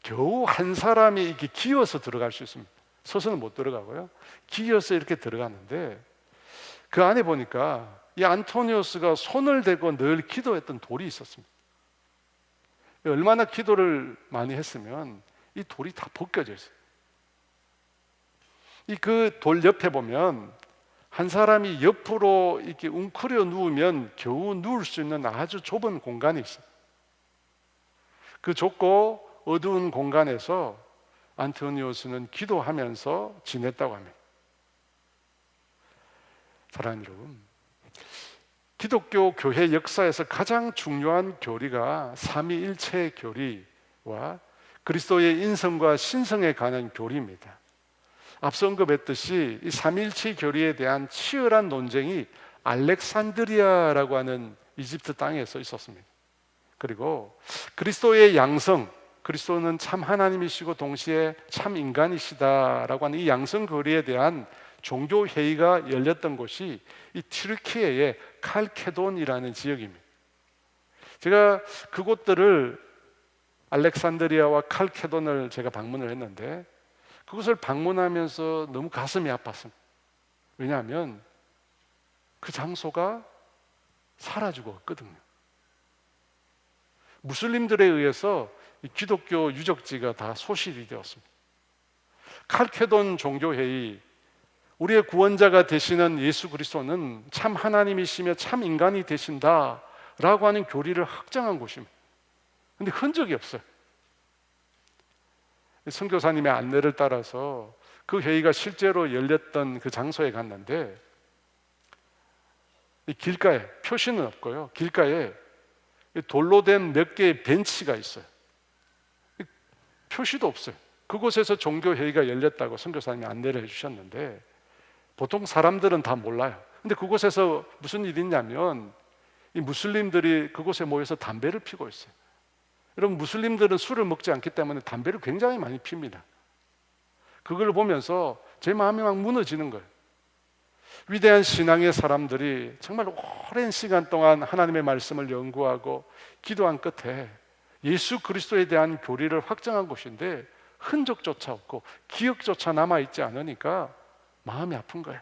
겨우 한 사람이 이렇게 기어서 들어갈 수 있습니다. 서서는 못 들어가고요. 기어서 이렇게 들어갔는데 그 안에 보니까 이 안토니우스가 손을 대고 늘 기도했던 돌이 있었습니다. 얼마나 기도를 많이 했으면 이 돌이 다 벗겨져 있어요. 이 그 돌 옆에 보면 한 사람이 옆으로 이렇게 웅크려 누우면 겨우 누울 수 있는 아주 좁은 공간이 있어요. 그 좁고 어두운 공간에서 안토니우스는 기도하면서 지냈다고 합니다. 사랑하는 여러분, 기독교 교회 역사에서 가장 중요한 교리가 삼위일체의 교리와 그리스도의 인성과 신성에 관한 교리입니다. 앞서 언급했듯이 이 삼위일체 교리에 대한 치열한 논쟁이 알렉산드리아라고 하는 이집트 땅에서 있었습니다. 그리고 그리스도의 양성, 그리스도는 참 하나님이시고 동시에 참 인간이시다라고 하는 이 양성 교리에 대한 종교 회의가 열렸던 곳이 이 튀르키예의 칼케돈이라는 지역입니다. 제가 그곳들을 알렉산드리아와 칼케돈을 제가 방문을 했는데 그곳을 방문하면서 너무 가슴이 아팠습니다. 왜냐하면 그 장소가 사라지고 있거든요. 무슬림들에 의해서 이 기독교 유적지가 다 소실이 되었습니다. 칼케돈 종교회의, 우리의 구원자가 되시는 예수 그리스도는 참 하나님이시며 참 인간이 되신다라고 하는 교리를 확정한 곳입니다. 그런데 흔적이 없어요. 선교사님의 안내를 따라서 그 회의가 실제로 열렸던 그 장소에 갔는데 이 길가에 표시는 없고요. 길가에 돌로 된 몇 개의 벤치가 있어요. 표시도 없어요. 그곳에서 종교회의가 열렸다고 선교사님이 안내를 해주셨는데 보통 사람들은 다 몰라요. 근데 그곳에서 무슨 일이 있냐면 이 무슬림들이 그곳에 모여서 담배를 피고 있어요. 여러분, 무슬림들은 술을 먹지 않기 때문에 담배를 굉장히 많이 핍니다. 그걸 보면서 제 마음이 막 무너지는 거예요. 위대한 신앙의 사람들이 정말 오랜 시간 동안 하나님의 말씀을 연구하고 기도한 끝에 예수 그리스도에 대한 교리를 확정한 곳인데 흔적조차 없고 기억조차 남아있지 않으니까 마음이 아픈 거예요.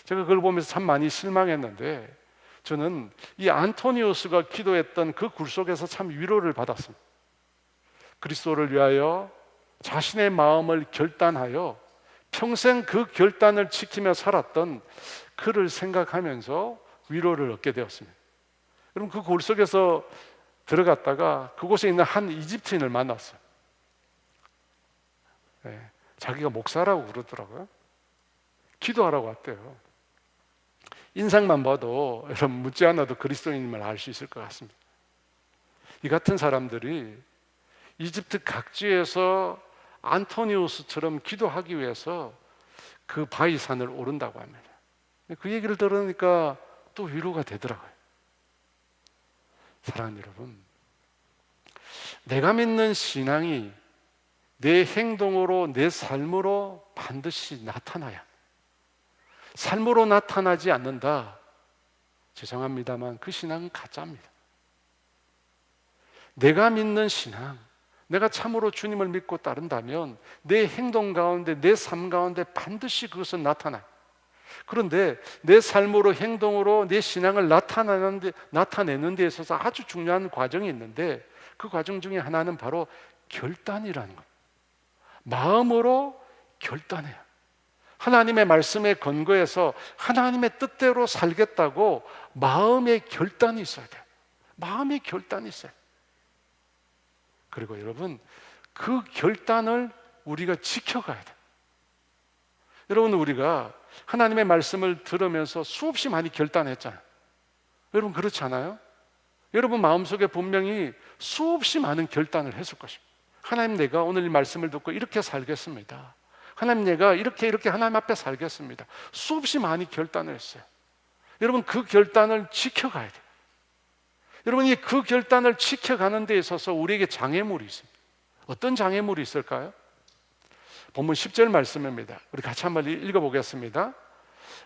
제가 그걸 보면서 참 많이 실망했는데 저는 이 안토니우스가 기도했던 그 굴 속에서 참 위로를 받았습니다. 그리스도를 위하여 자신의 마음을 결단하여 평생 그 결단을 지키며 살았던 그를 생각하면서 위로를 얻게 되었습니다. 여러분, 그 굴 속에서 들어갔다가 그곳에 있는 한 이집트인을 만났어요. 네, 자기가 목사라고 그러더라고요. 기도하라고 왔대요. 인상만 봐도 여러분 묻지 않아도 그리스도인임을 알 수 있을 것 같습니다. 이 같은 사람들이 이집트 각지에서 안토니우스처럼 기도하기 위해서 그 바위산을 오른다고 합니다. 그 얘기를 들으니까 또 위로가 되더라고요. 사랑하는 여러분, 내가 믿는 신앙이 내 행동으로, 내 삶으로 반드시 나타나야, 삶으로 나타나지 않는다, 죄송합니다만 그 신앙은 가짜입니다. 내가 믿는 신앙, 내가 참으로 주님을 믿고 따른다면 내 행동 가운데, 내 삶 가운데 반드시 그것은 나타나요. 그런데 내 삶으로, 행동으로 내 신앙을 나타내는 데 있어서 아주 중요한 과정이 있는데 그 과정 중에 하나는 바로 결단이라는 거예요. 마음으로 결단해요. 하나님의 말씀에 근거해서 하나님의 뜻대로 살겠다고 마음의 결단이 있어야 돼요. 마음의 결단이 있어요. 그리고 여러분, 그 결단을 우리가 지켜가야 돼요. 여러분, 우리가 하나님의 말씀을 들으면서 수없이 많이 결단했잖아요. 여러분, 그렇지 않아요? 여러분 마음속에 분명히 수없이 많은 결단을 했을 것입니다. 하나님, 내가 오늘 이 말씀을 듣고 이렇게 살겠습니다. 하나님, 내가 이렇게 하나님 앞에 살겠습니다. 수없이 많이 결단을 했어요. 여러분, 그 결단을 지켜가야 돼요. 여러분이 그 결단을 지켜가는 데 있어서 우리에게 장애물이 있습니다. 어떤 장애물이 있을까요? 본문 10절 말씀입니다. 우리 같이 한번 읽어보겠습니다.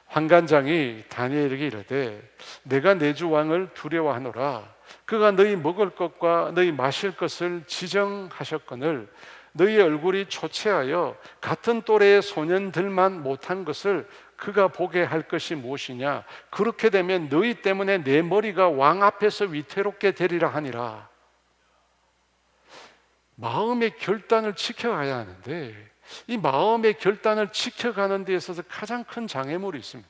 환관장이 다니엘에게 이르되 내가 내 주 왕을 두려워하노라. 그가 너희 먹을 것과 너희 마실 것을 지정하셨거늘 너희 얼굴이 초췌하여 같은 또래의 소년들만 못한 것을 그가 보게 할 것이 무엇이냐. 그렇게 되면 너희 때문에 내 머리가 왕 앞에서 위태롭게 되리라 하니라. 마음의 결단을 지켜가야 하는데 이 마음의 결단을 지켜가는 데 있어서 가장 큰 장애물이 있습니다.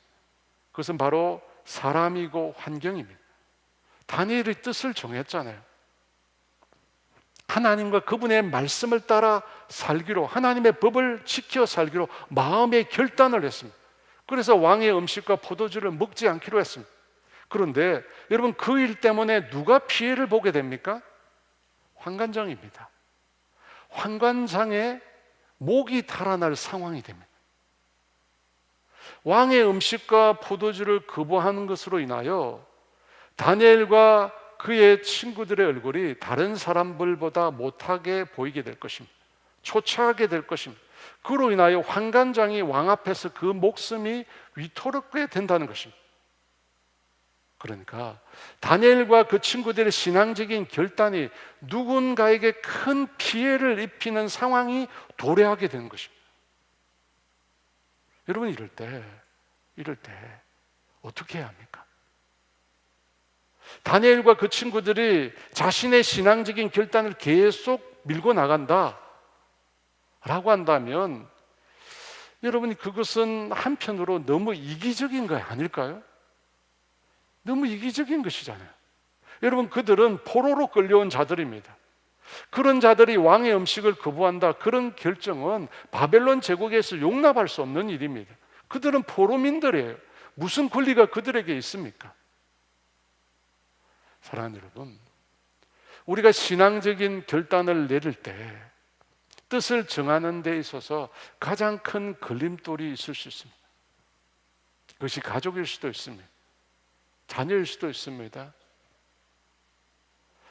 그것은 바로 사람이고 환경입니다. 다니엘의 뜻을 정했잖아요. 하나님과 그분의 말씀을 따라 살기로, 하나님의 법을 지켜 살기로 마음의 결단을 했습니다. 그래서 왕의 음식과 포도주를 먹지 않기로 했습니다. 그런데 여러분, 그 일 때문에 누가 피해를 보게 됩니까? 환관장입니다. 환관장에 목이 달아날 상황이 됩니다. 왕의 음식과 포도주를 거부하는 것으로 인하여 다니엘과 그의 친구들의 얼굴이 다른 사람들보다 못하게 보이게 될 것입니다. 초췌하게 될 것입니다. 그로 인하여 환관장이 왕 앞에서 그 목숨이 위태롭게 된다는 것입니다. 그러니까 다니엘과 그 친구들의 신앙적인 결단이 누군가에게 큰 피해를 입히는 상황이 도래하게 되는 것입니다. 여러분, 이럴 때 어떻게 해야 합니까? 다니엘과 그 친구들이 자신의 신앙적인 결단을 계속 밀고 나간다 라고 한다면 여러분이 그것은 한편으로 너무 이기적인 거 아닐까요? 너무 이기적인 것이잖아요. 여러분, 그들은 포로로 끌려온 자들입니다. 그런 자들이 왕의 음식을 거부한다, 그런 결정은 바벨론 제국에서 용납할 수 없는 일입니다. 그들은 포로민들이에요. 무슨 권리가 그들에게 있습니까? 사랑하는 여러분, 우리가 신앙적인 결단을 내릴 때 뜻을 정하는 데 있어서 가장 큰 걸림돌이 있을 수 있습니다. 그것이 가족일 수도 있습니다. 자녀일 수도 있습니다.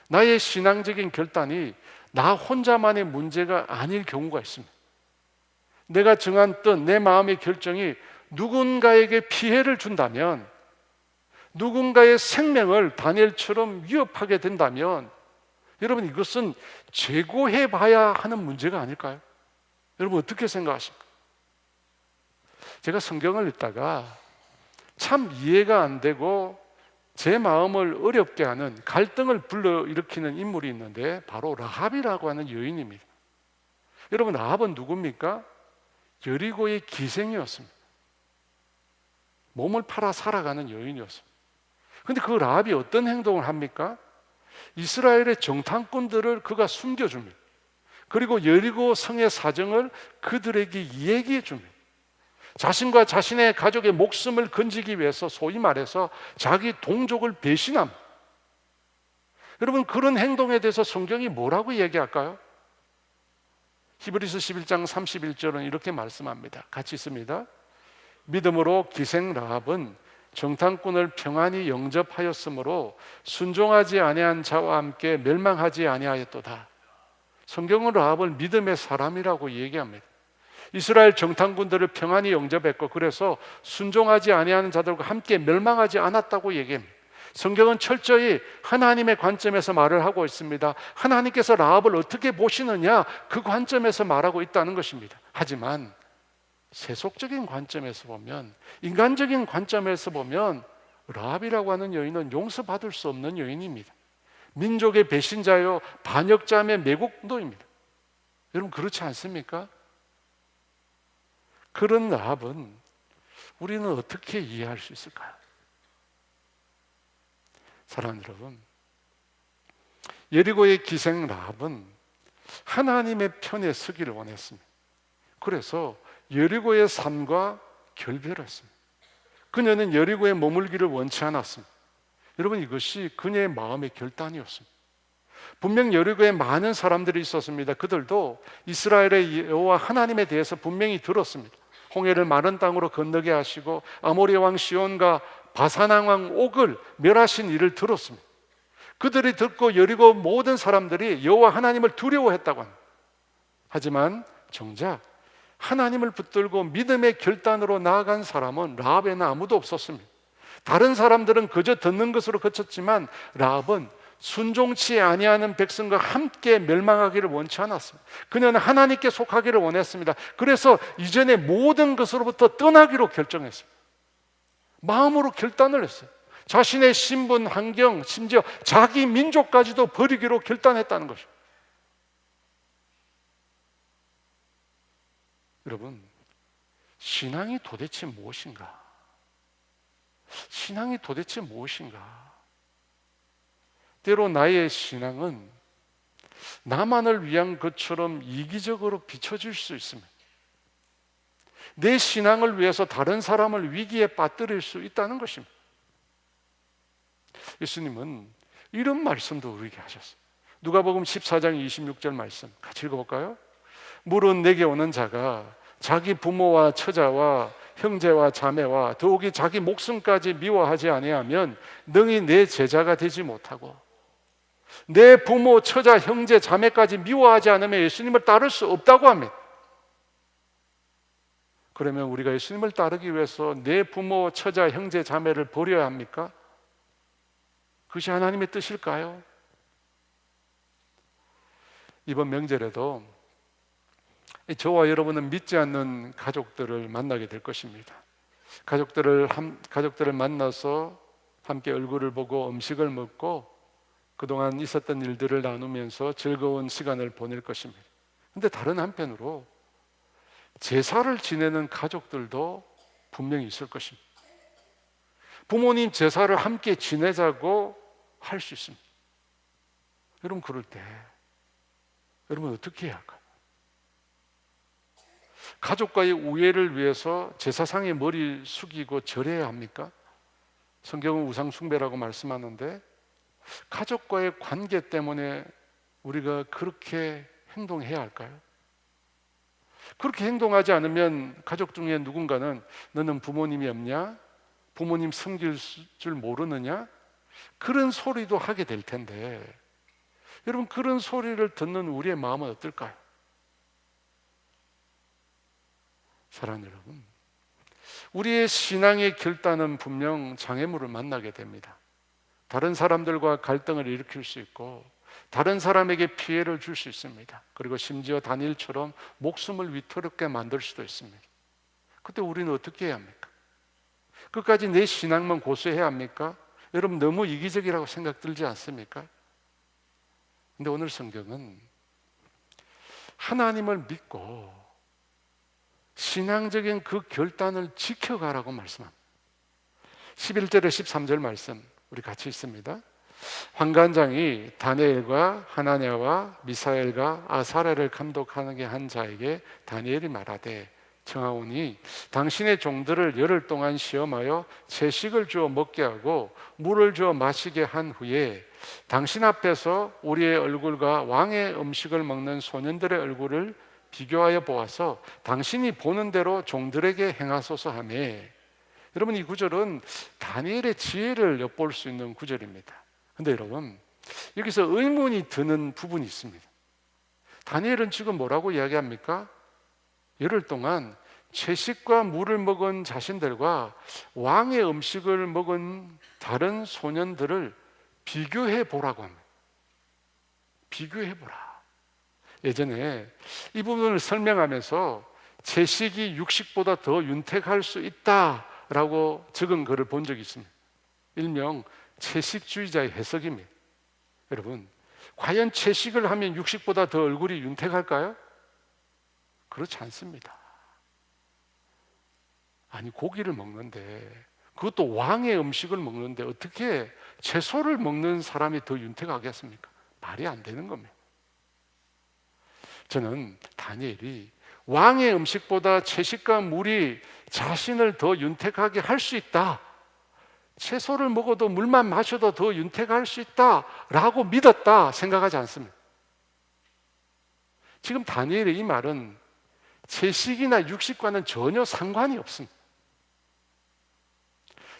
나의 신앙적인 결단이 나 혼자만의 문제가 아닐 경우가 있습니다. 내가 정한 뜻, 내 마음의 결정이 누군가에게 피해를 준다면, 누군가의 생명을 다니엘처럼 위협하게 된다면 여러분, 이것은 재고해 봐야 하는 문제가 아닐까요? 여러분, 어떻게 생각하십니까? 제가 성경을 읽다가 참 이해가 안 되고 제 마음을 어렵게 하는, 갈등을 불러일으키는 인물이 있는데 바로 라합이라고 하는 여인입니다. 여러분, 라합은 누굽니까? 여리고의 기생이었습니다. 몸을 팔아 살아가는 여인이었습니다. 그런데 그 라합이 어떤 행동을 합니까? 이스라엘의 정탐꾼들을 그가 숨겨줍니다. 그리고 여리고 성의 사정을 그들에게 이야기해 줍니다. 자신과 자신의 가족의 목숨을 건지기 위해서 소위 말해서 자기 동족을 배신합니다. 여러분, 그런 행동에 대해서 성경이 뭐라고 얘기할까요? 히브리서 11장 31절은 이렇게 말씀합니다. 같이 있습니다. 믿음으로 기생 라합은 정탐꾼을 평안히 영접하였으므로 순종하지 아니한 자와 함께 멸망하지 아니하였도다. 성경은 라합을 믿음의 사람이라고 얘기합니다. 이스라엘 정탐꾼들을 평안히 영접했고, 그래서 순종하지 아니하는 자들과 함께 멸망하지 않았다고 얘기합니다. 성경은 철저히 하나님의 관점에서 말을 하고 있습니다. 하나님께서 라합을 어떻게 보시느냐, 그 관점에서 말하고 있다는 것입니다. 하지만 세속적인 관점에서 보면, 인간적인 관점에서 보면 라합이라고 하는 여인은 용서받을 수 없는 여인입니다. 민족의 배신자요, 반역자의 매국노입니다. 여러분, 그렇지 않습니까? 그런 라합은 우리는 어떻게 이해할 수 있을까요? 사랑하는 여러분, 여리고의 기생 라합은 하나님의 편에 서기를 원했습니다. 그래서 여리고의 삶과 결별을 했습니다. 그녀는 여리고에 머물기를 원치 않았습니다. 여러분, 이것이 그녀의 마음의 결단이었습니다. 분명 여리고에 많은 사람들이 있었습니다. 그들도 이스라엘의 여호와 하나님에 대해서 분명히 들었습니다. 홍해를 마른 땅으로 건너게 하시고 아모리 왕 시온과 바산 왕 옥을 멸하신 일을 들었습니다. 그들이 듣고 여리고 모든 사람들이 여호와 하나님을 두려워했다고 합니다. 하지만 정작 하나님을 붙들고 믿음의 결단으로 나아간 사람은 라합에는 아무도 없었습니다. 다른 사람들은 그저 듣는 것으로 그쳤지만 라합은 순종치 아니하는 백성과 함께 멸망하기를 원치 않았습니다. 그녀는 하나님께 속하기를 원했습니다. 그래서 이전의 모든 것으로부터 떠나기로 결정했습니다. 마음으로 결단을 했어요. 자신의 신분, 환경, 심지어 자기 민족까지도 버리기로 결단했다는 것입니다. 여러분, 신앙이 도대체 무엇인가? 신앙이 도대체 무엇인가? 때로 나의 신앙은 나만을 위한 것처럼 이기적으로 비춰질 수 있습니다. 내 신앙을 위해서 다른 사람을 위기에 빠뜨릴 수 있다는 것입니다. 예수님은 이런 말씀도 우리에게 하셨어요. 누가복음 14장 26절 말씀 같이 읽어볼까요? 물은 내게 오는 자가 자기 부모와 처자와 형제와 자매와 더욱이 자기 목숨까지 미워하지 아니하면 능히 내 제자가 되지 못하고, 내 부모, 처자, 형제, 자매까지 미워하지 않으면 예수님을 따를 수 없다고 합니다. 그러면 우리가 예수님을 따르기 위해서 내 부모, 처자, 형제, 자매를 버려야 합니까? 그것이 하나님의 뜻일까요? 이번 명절에도 저와 여러분은 믿지 않는 가족들을 만나게 될 것입니다. 가족들을 만나서 함께 얼굴을 보고 음식을 먹고 그동안 있었던 일들을 나누면서 즐거운 시간을 보낼 것입니다. 그런데 다른 한편으로 제사를 지내는 가족들도 분명히 있을 것입니다. 부모님 제사를 함께 지내자고 할 수 있습니다. 여러분, 그럴 때 여러분 어떻게 해야 할까요? 가족과의 우애를 위해서 제사상에 머리 숙이고 절해야 합니까? 성경은 우상 숭배라고 말씀하는데 가족과의 관계 때문에 우리가 그렇게 행동해야 할까요? 그렇게 행동하지 않으면 가족 중에 누군가는 너는 부모님이 없냐? 부모님 섬길 줄 모르느냐? 그런 소리도 하게 될 텐데, 여러분, 그런 소리를 듣는 우리의 마음은 어떨까요? 사랑하는 여러분, 우리의 신앙의 결단은 분명 장애물을 만나게 됩니다. 다른 사람들과 갈등을 일으킬 수 있고 다른 사람에게 피해를 줄 수 있습니다. 그리고 심지어 다니엘처럼 목숨을 위태롭게 만들 수도 있습니다. 그때 우리는 어떻게 해야 합니까? 끝까지 내 신앙만 고수해야 합니까? 여러분, 너무 이기적이라고 생각 들지 않습니까? 근데 오늘 성경은 하나님을 믿고 신앙적인 그 결단을 지켜가라고 말씀합니다. 11절에 13절 말씀 우리 같이 읽습니다. 환관장이 다니엘과 하나냐와 미사엘과 아사랴를 감독하게 한 자에게 다니엘이 말하되, 청하오니 당신의 종들을 열흘 동안 시험하여 채식을 주어 먹게 하고 물을 주어 마시게 한 후에 당신 앞에서 우리의 얼굴과 왕의 음식을 먹는 소년들의 얼굴을 비교하여 보아서 당신이 보는 대로 종들에게 행하소서 하며. 여러분, 이 구절은 다니엘의 지혜를 엿볼 수 있는 구절입니다. 그런데 여러분, 여기서 의문이 드는 부분이 있습니다. 다니엘은 지금 뭐라고 이야기합니까? 열흘 동안 채식과 물을 먹은 자신들과 왕의 음식을 먹은 다른 소년들을 비교해 보라고 합니다. 비교해 보라. 예전에 이 부분을 설명하면서 채식이 육식보다 더 윤택할 수 있다라고 적은 글을 본 적이 있습니다. 일명 채식주의자의 해석입니다. 여러분, 과연 채식을 하면 육식보다 더 얼굴이 윤택할까요? 그렇지 않습니다. 아니, 고기를 먹는데, 그것도 왕의 음식을 먹는데 어떻게 채소를 먹는 사람이 더 윤택하겠습니까? 말이 안 되는 겁니다. 저는 다니엘이 왕의 음식보다 채식과 물이 자신을 더 윤택하게 할 수 있다, 채소를 먹어도 물만 마셔도 더 윤택할 수 있다라고 믿었다 생각하지 않습니다. 지금 다니엘의 이 말은 채식이나 육식과는 전혀 상관이 없습니다.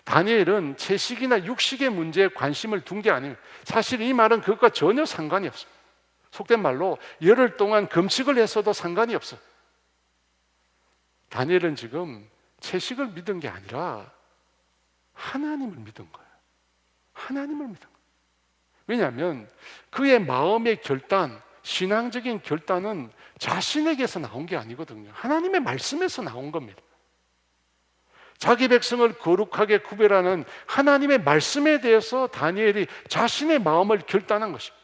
다니엘은 채식이나 육식의 문제에 관심을 둔 게 아니에요. 사실 이 말은 그것과 전혀 상관이 없습니다. 속된 말로 열흘 동안 금식을 했어도 상관이 없어요. 다니엘은 지금 채식을 믿은 게 아니라 하나님을 믿은 거예요. 하나님을 믿은 거예요. 왜냐하면 그의 마음의 결단, 신앙적인 결단은 자신에게서 나온 게 아니거든요. 하나님의 말씀에서 나온 겁니다. 자기 백성을 거룩하게 구별하는 하나님의 말씀에 대해서 다니엘이 자신의 마음을 결단한 것입니다.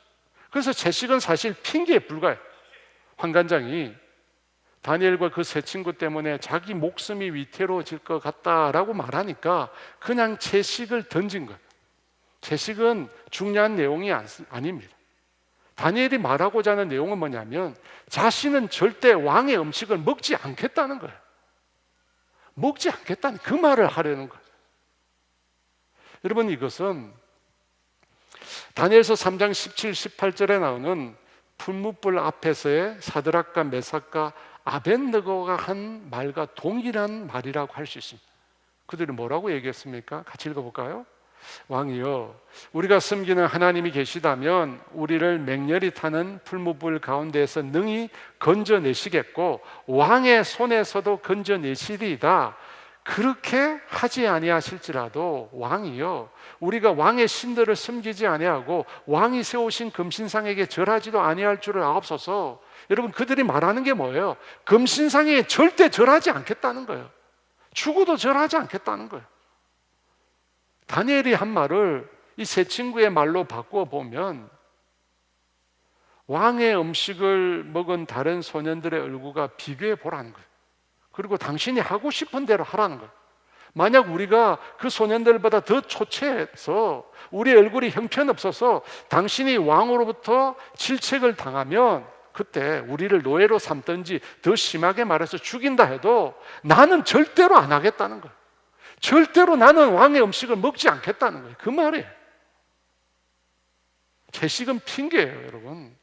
그래서 채식은 사실 핑계에 불과해요. 환관장이 다니엘과 그 세 친구 때문에 자기 목숨이 위태로워질 것 같다라고 말하니까 그냥 채식을 던진 거예요. 채식은 중요한 내용이 아닙니다. 다니엘이 말하고자 하는 내용은 뭐냐면 자신은 절대 왕의 음식을 먹지 않겠다는 거예요. 먹지 않겠다는 그 말을 하려는 거예요. 여러분, 이것은 다니엘서 3장 17, 18절에 나오는 풀무불 앞에서의 사드락과 메삭과 아벳느고가 한 말과 동일한 말이라고 할 수 있습니다. 그들이 뭐라고 얘기했습니까? 같이 읽어볼까요? 왕이여, 우리가 섬기는 하나님이 계시다면 우리를 맹렬히 타는 풀무불 가운데에서 능히 건져내시겠고 왕의 손에서도 건져내시리이다. 그렇게 하지 아니하실지라도 왕이여, 우리가 왕의 신들을 섬기지 아니하고 왕이 세우신 금신상에게 절하지도 아니할 줄을 아옵소서. 여러분, 그들이 말하는 게 뭐예요? 금신상에 절대 절하지 않겠다는 거예요. 죽어도 절하지 않겠다는 거예요. 다니엘이 한 말을 이 세 친구의 말로 바꾸어 보면 왕의 음식을 먹은 다른 소년들의 얼굴과 비교해 보라는 거예요. 그리고 당신이 하고 싶은 대로 하라는 거예요. 만약 우리가 그 소년들보다 더 초췌해서 우리 얼굴이 형편없어서 당신이 왕으로부터 질책을 당하면 그때 우리를 노예로 삼든지 더 심하게 말해서 죽인다 해도 나는 절대로 안 하겠다는 거예요. 절대로 나는 왕의 음식을 먹지 않겠다는 거예요. 그 말이에요. 채식은 핑계예요, 여러분.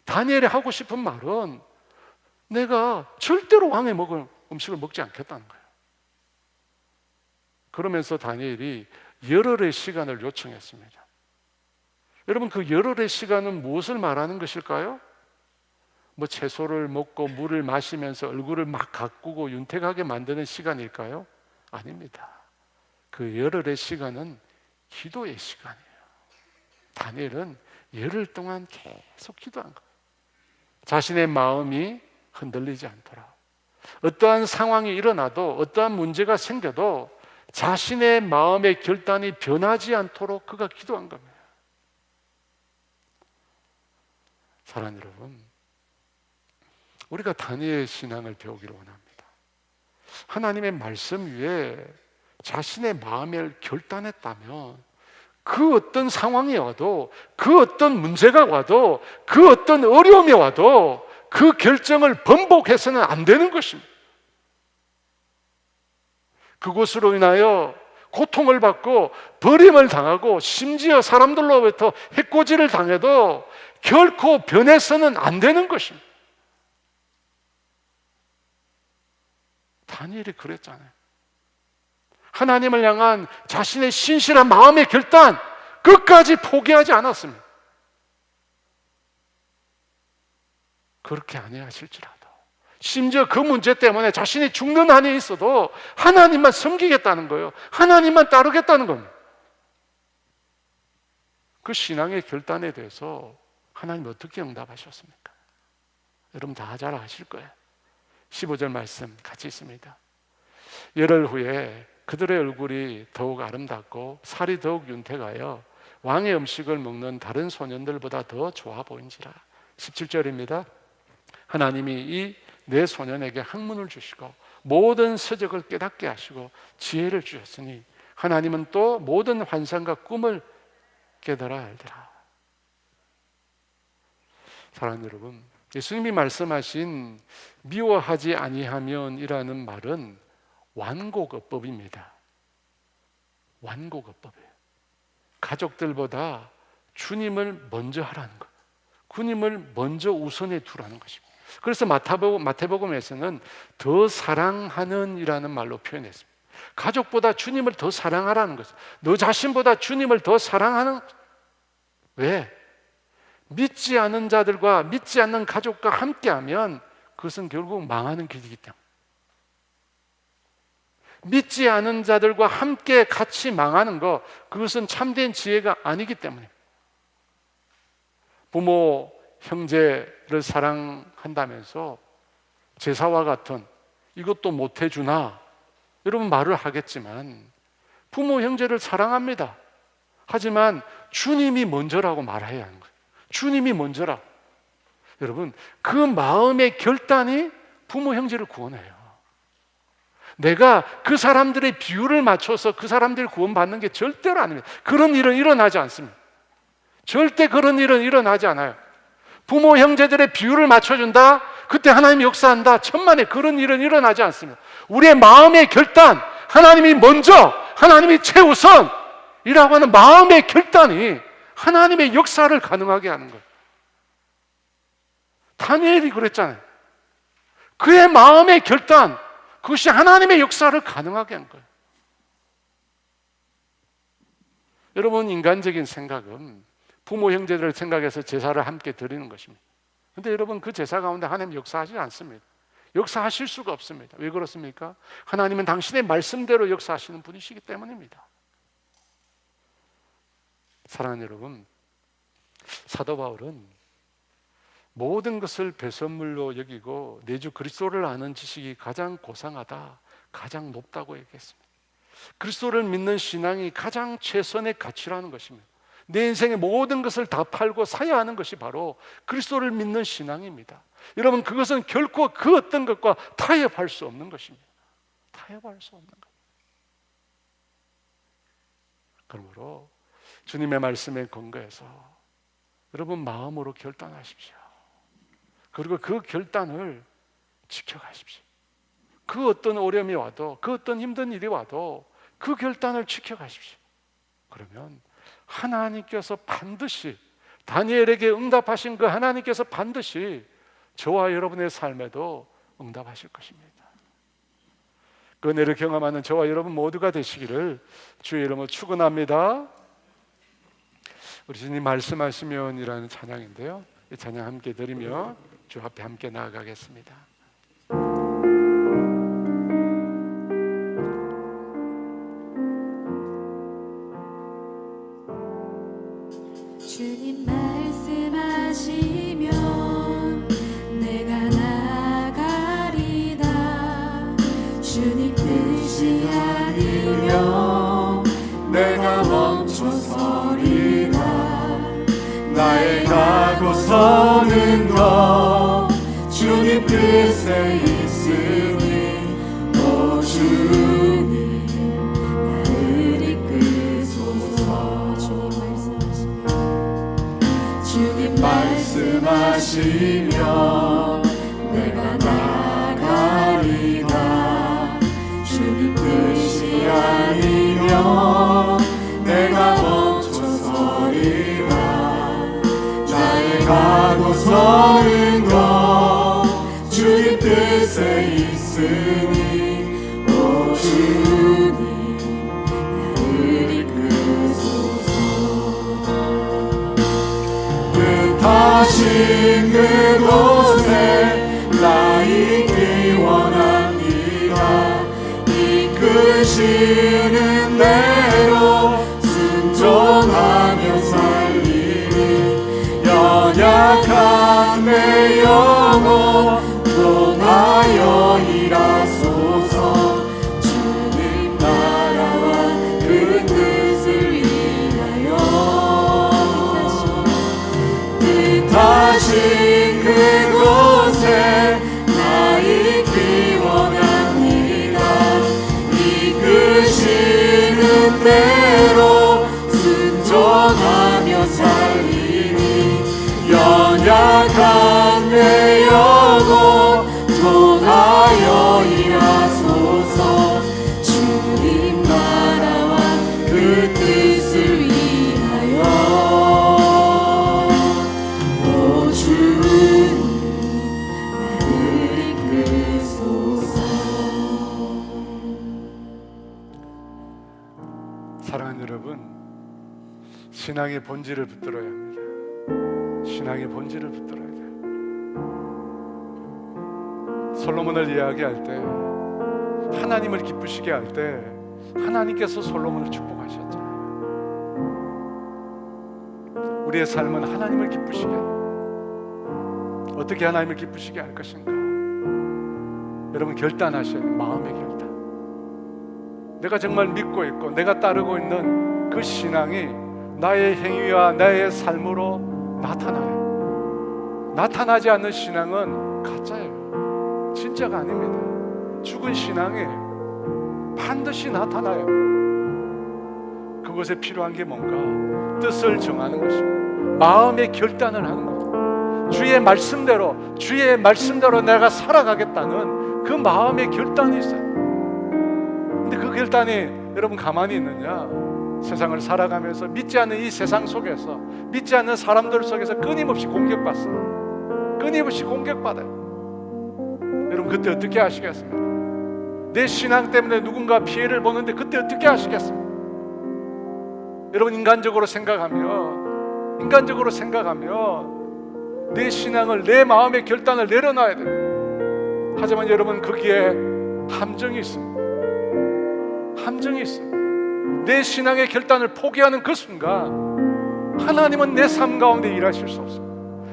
다니엘이 하고 싶은 말은 내가 절대로 왕의 먹을 음식을 먹지 않겠다는 거예요. 그러면서 다니엘이 열흘의 시간을 요청했습니다. 여러분, 그 열흘의 시간은 무엇을 말하는 것일까요? 뭐 채소를 먹고 물을 마시면서 얼굴을 막 가꾸고 윤택하게 만드는 시간일까요? 아닙니다. 그 열흘의 시간은 기도의 시간이에요. 다니엘은 열흘 동안 계속 기도한 거예요. 자신의 마음이 흔들리지 않도록, 어떠한 상황이 일어나도 어떠한 문제가 생겨도 자신의 마음의 결단이 변하지 않도록 그가 기도한 겁니다. 사랑하는 여러분, 우리가 다니엘 신앙을 배우기를 원합니다. 하나님의 말씀 위에 자신의 마음을 결단했다면 그 어떤 상황이 와도, 그 어떤 문제가 와도, 그 어떤 어려움이 와도 그 결정을 번복해서는 안 되는 것입니다. 그것으로 인하여 고통을 받고 버림을 당하고 심지어 사람들로부터 해코지를 당해도 결코 변해서는 안 되는 것입니다. 다니엘이 그랬잖아요. 하나님을 향한 자신의 신실한 마음의 결단, 끝까지 포기하지 않았습니다. 그렇게 아니하실지라도, 심지어 그 문제 때문에 자신이 죽는 한이 있어도 하나님만 섬기겠다는 거예요. 하나님만 따르겠다는 겁니다. 그 신앙의 결단에 대해서 하나님 어떻게 응답하셨습니까? 여러분 다 잘 아실 거예요. 15절 말씀 같이 있습니다. 열흘 후에 그들의 얼굴이 더욱 아름답고 살이 더욱 윤택하여 왕의 음식을 먹는 다른 소년들보다 더 좋아 보인지라. 17절입니다. 하나님이 이 네 소년에게 학문을 주시고 모든 서적을 깨닫게 하시고 지혜를 주셨으니 하나님은 또 모든 환상과 꿈을 깨달아 알더라. 사랑하는 여러분, 예수님이 말씀하신 미워하지 아니하면이라는 말은 완고급법입니다. 완고급법이에요. 가족들보다 주님을 먼저 하라는 것, 주님을 먼저 우선에 두라는 것입니다. 그래서 마태복음에서는 더 사랑하는 이라는 말로 표현했습니다. 가족보다 주님을 더 사랑하라는 것이죠. 너 자신보다 주님을 더 사랑하는. 왜? 믿지 않는 자들과 믿지 않는 가족과 함께하면 그것은 결국 망하는 길이기 때문에, 믿지 않은 자들과 함께 같이 망하는 것, 그것은 참된 지혜가 아니기 때문에, 부모, 형제를 사랑한다면서 제사와 같은 이것도 못 해주나? 여러분 말을 하겠지만 부모, 형제를 사랑합니다. 하지만 주님이 먼저라고 말해야 하는 거예요. 주님이 먼저라고. 여러분, 그 마음의 결단이 부모, 형제를 구원해요. 내가 그 사람들의 비율을 맞춰서 그 사람들이 구원받는 게 절대로 아닙니다. 그런 일은 일어나지 않습니다. 절대 그런 일은 일어나지 않아요. 부모, 형제들의 비율을 맞춰준다? 그때 하나님이 역사한다? 천만에 그런 일은 일어나지 않습니다. 우리의 마음의 결단, 하나님이 먼저, 하나님이 최우선이라고 하는 마음의 결단이 하나님의 역사를 가능하게 하는 거예요. 다니엘이 그랬잖아요. 그의 마음의 결단, 그것이 하나님의 역사를 가능하게 한 거예요. 여러분, 인간적인 생각은 부모 형제들을 생각해서 제사를 함께 드리는 것입니다. 그런데 여러분, 그 제사 가운데 하나님 역사하지 않습니다. 역사하실 수가 없습니다. 왜 그렇습니까? 하나님은 당신의 말씀대로 역사하시는 분이시기 때문입니다. 사랑하는 여러분, 사도 바울은 모든 것을 배설물로 여기고 내 주 그리스도를 아는 지식이 가장 고상하다, 가장 높다고 얘기했습니다. 그리스도를 믿는 신앙이 가장 최선의 가치라는 것입니다. 내 인생의 모든 것을 다 팔고 사야 하는 것이 바로 그리스도를 믿는 신앙입니다. 여러분, 그것은 결코 그 어떤 것과 타협할 수 없는 것입니다. 타협할 수 없는 것. 그러므로 주님의 말씀에 근거해서 여러분 마음으로 결단하십시오. 그리고 그 결단을 지켜가십시오. 그 어떤 어려움이 와도, 그 어떤 힘든 일이 와도 그 결단을 지켜가십시오. 그러면 하나님께서 반드시, 다니엘에게 응답하신 그 하나님께서 반드시 저와 여러분의 삶에도 응답하실 것입니다. 그 은혜를 경험하는 저와 여러분 모두가 되시기를 주의 이름으로 축원합니다. 우리 주님 말씀하시면이라는 찬양인데요, 이 찬양 함께 드리며 주 앞에 함께 나아가겠습니다. 주님 말씀하시면 내가 나가리다. 주님 뜻이 아니면 내가 멈춰서리다. 나의 가고 서는 것 주님 뜻에 있으니 오 주님 나를 이끄소서. 주님 말씀하시면 내가 나가리다. 주님 뜻이 아니면 내가 멈춰서리라. 나의 가고 서는 것 주님 뜻에 있으니 오 주님 나를 이끄소서. 뜻하신 그곳에 나 있기 원합니다. 이끄시는 대로 순종하며 살리니 연약한 내 영혼 통하여 일하소서. 주님 나라와 그 뜻을 위하여 뜻하신 그곳에 나 있기 원합니다. 이끄시는 대로 순종하며 살리니 연약한 내 영혼 통하여 일하소서. 주님 나라와 그 뜻을 위하여 오 주님 나를 이끄소서. 사랑하는 여러분, 신앙의 본질을 붙들어야 합니다. 신앙의 본질을 붙들어야 돼요. 솔로몬을 이야기할 때, 하나님을 기쁘시게 할 때 하나님께서 솔로몬을 축복하셨잖아요. 우리의 삶은 하나님을 기쁘시게 해요. 어떻게 하나님을 기쁘시게 할 것인가? 여러분 결단하셔야 돼요. 마음의 결단. 내가 정말 믿고 있고 내가 따르고 있는 그 신앙이 나의 행위와 나의 삶으로 나타나요. 나타나지 않는 신앙은 가짜예요. 진짜가 아닙니다. 죽은 신앙이 반드시 나타나요. 그것에 필요한 게 뭔가? 뜻을 정하는 것입니다. 마음의 결단을 하는 거예요. 주의 말씀대로 내가 살아가겠다는 그 마음의 결단이 있어요. 근데 그 결단이 여러분 가만히 있느냐? 세상을 살아가면서 믿지 않는 이 세상 속에서, 믿지 않는 사람들 속에서 끊임없이 공격받습니다. 끊임없이 공격받아요. 여러분, 그때 어떻게 하시겠습니까? 내 신앙 때문에 누군가 피해를 보는데 그때 어떻게 하시겠습니까? 여러분, 인간적으로 생각하면 내 신앙을, 내 마음의 결단을 내려놔야 돼요. 하지만 여러분, 거기에 함정이 있습니다. 함정이 있습니다. 내 신앙의 결단을 포기하는 그 순간 하나님은 내 삶 가운데 일하실 수 없습니다.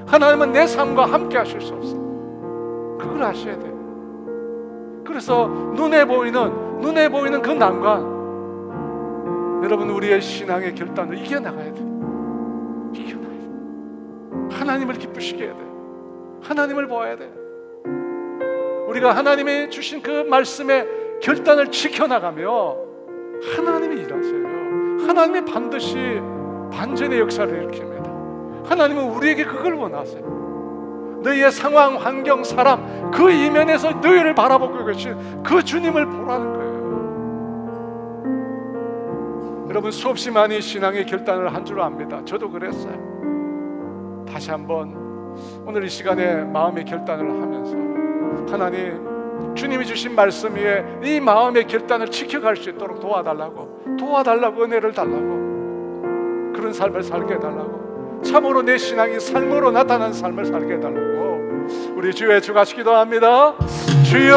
하나님은 내 삶과 함께 하실 수 없습니다. 그걸 아셔야 돼요. 그래서 눈에 보이는 그 난관, 여러분, 우리의 신앙의 결단을 이겨나가야 돼요. 이겨나가야 돼요. 하나님을 기쁘시게 해야 돼요. 하나님을 보아야 돼요. 우리가 하나님이 주신 그 말씀의 결단을 지켜나가며 하나님이 일하세요. 하나님이 반드시 반전의 역사를 일으킵니다. 하나님은 우리에게 그걸 원하세요. 너희의 상황, 환경, 사람, 그 이면에서 너희를 바라보고 계신 그 주님을 보라는 거예요. 여러분, 수없이 많이 신앙의 결단을 한 줄 압니다. 저도 그랬어요. 다시 한번 오늘 이 시간에 마음의 결단을 하면서 하나님, 주님이 주신 말씀 위에 이 마음의 결단을 지켜갈 수 있도록 도와달라고 은혜를 달라고, 그런 삶을 살게 해달라고, 참으로 내 신앙이 삶으로 나타나는 삶을 살게 해달라고 우리 주의 주같이 기도합니다. 주여!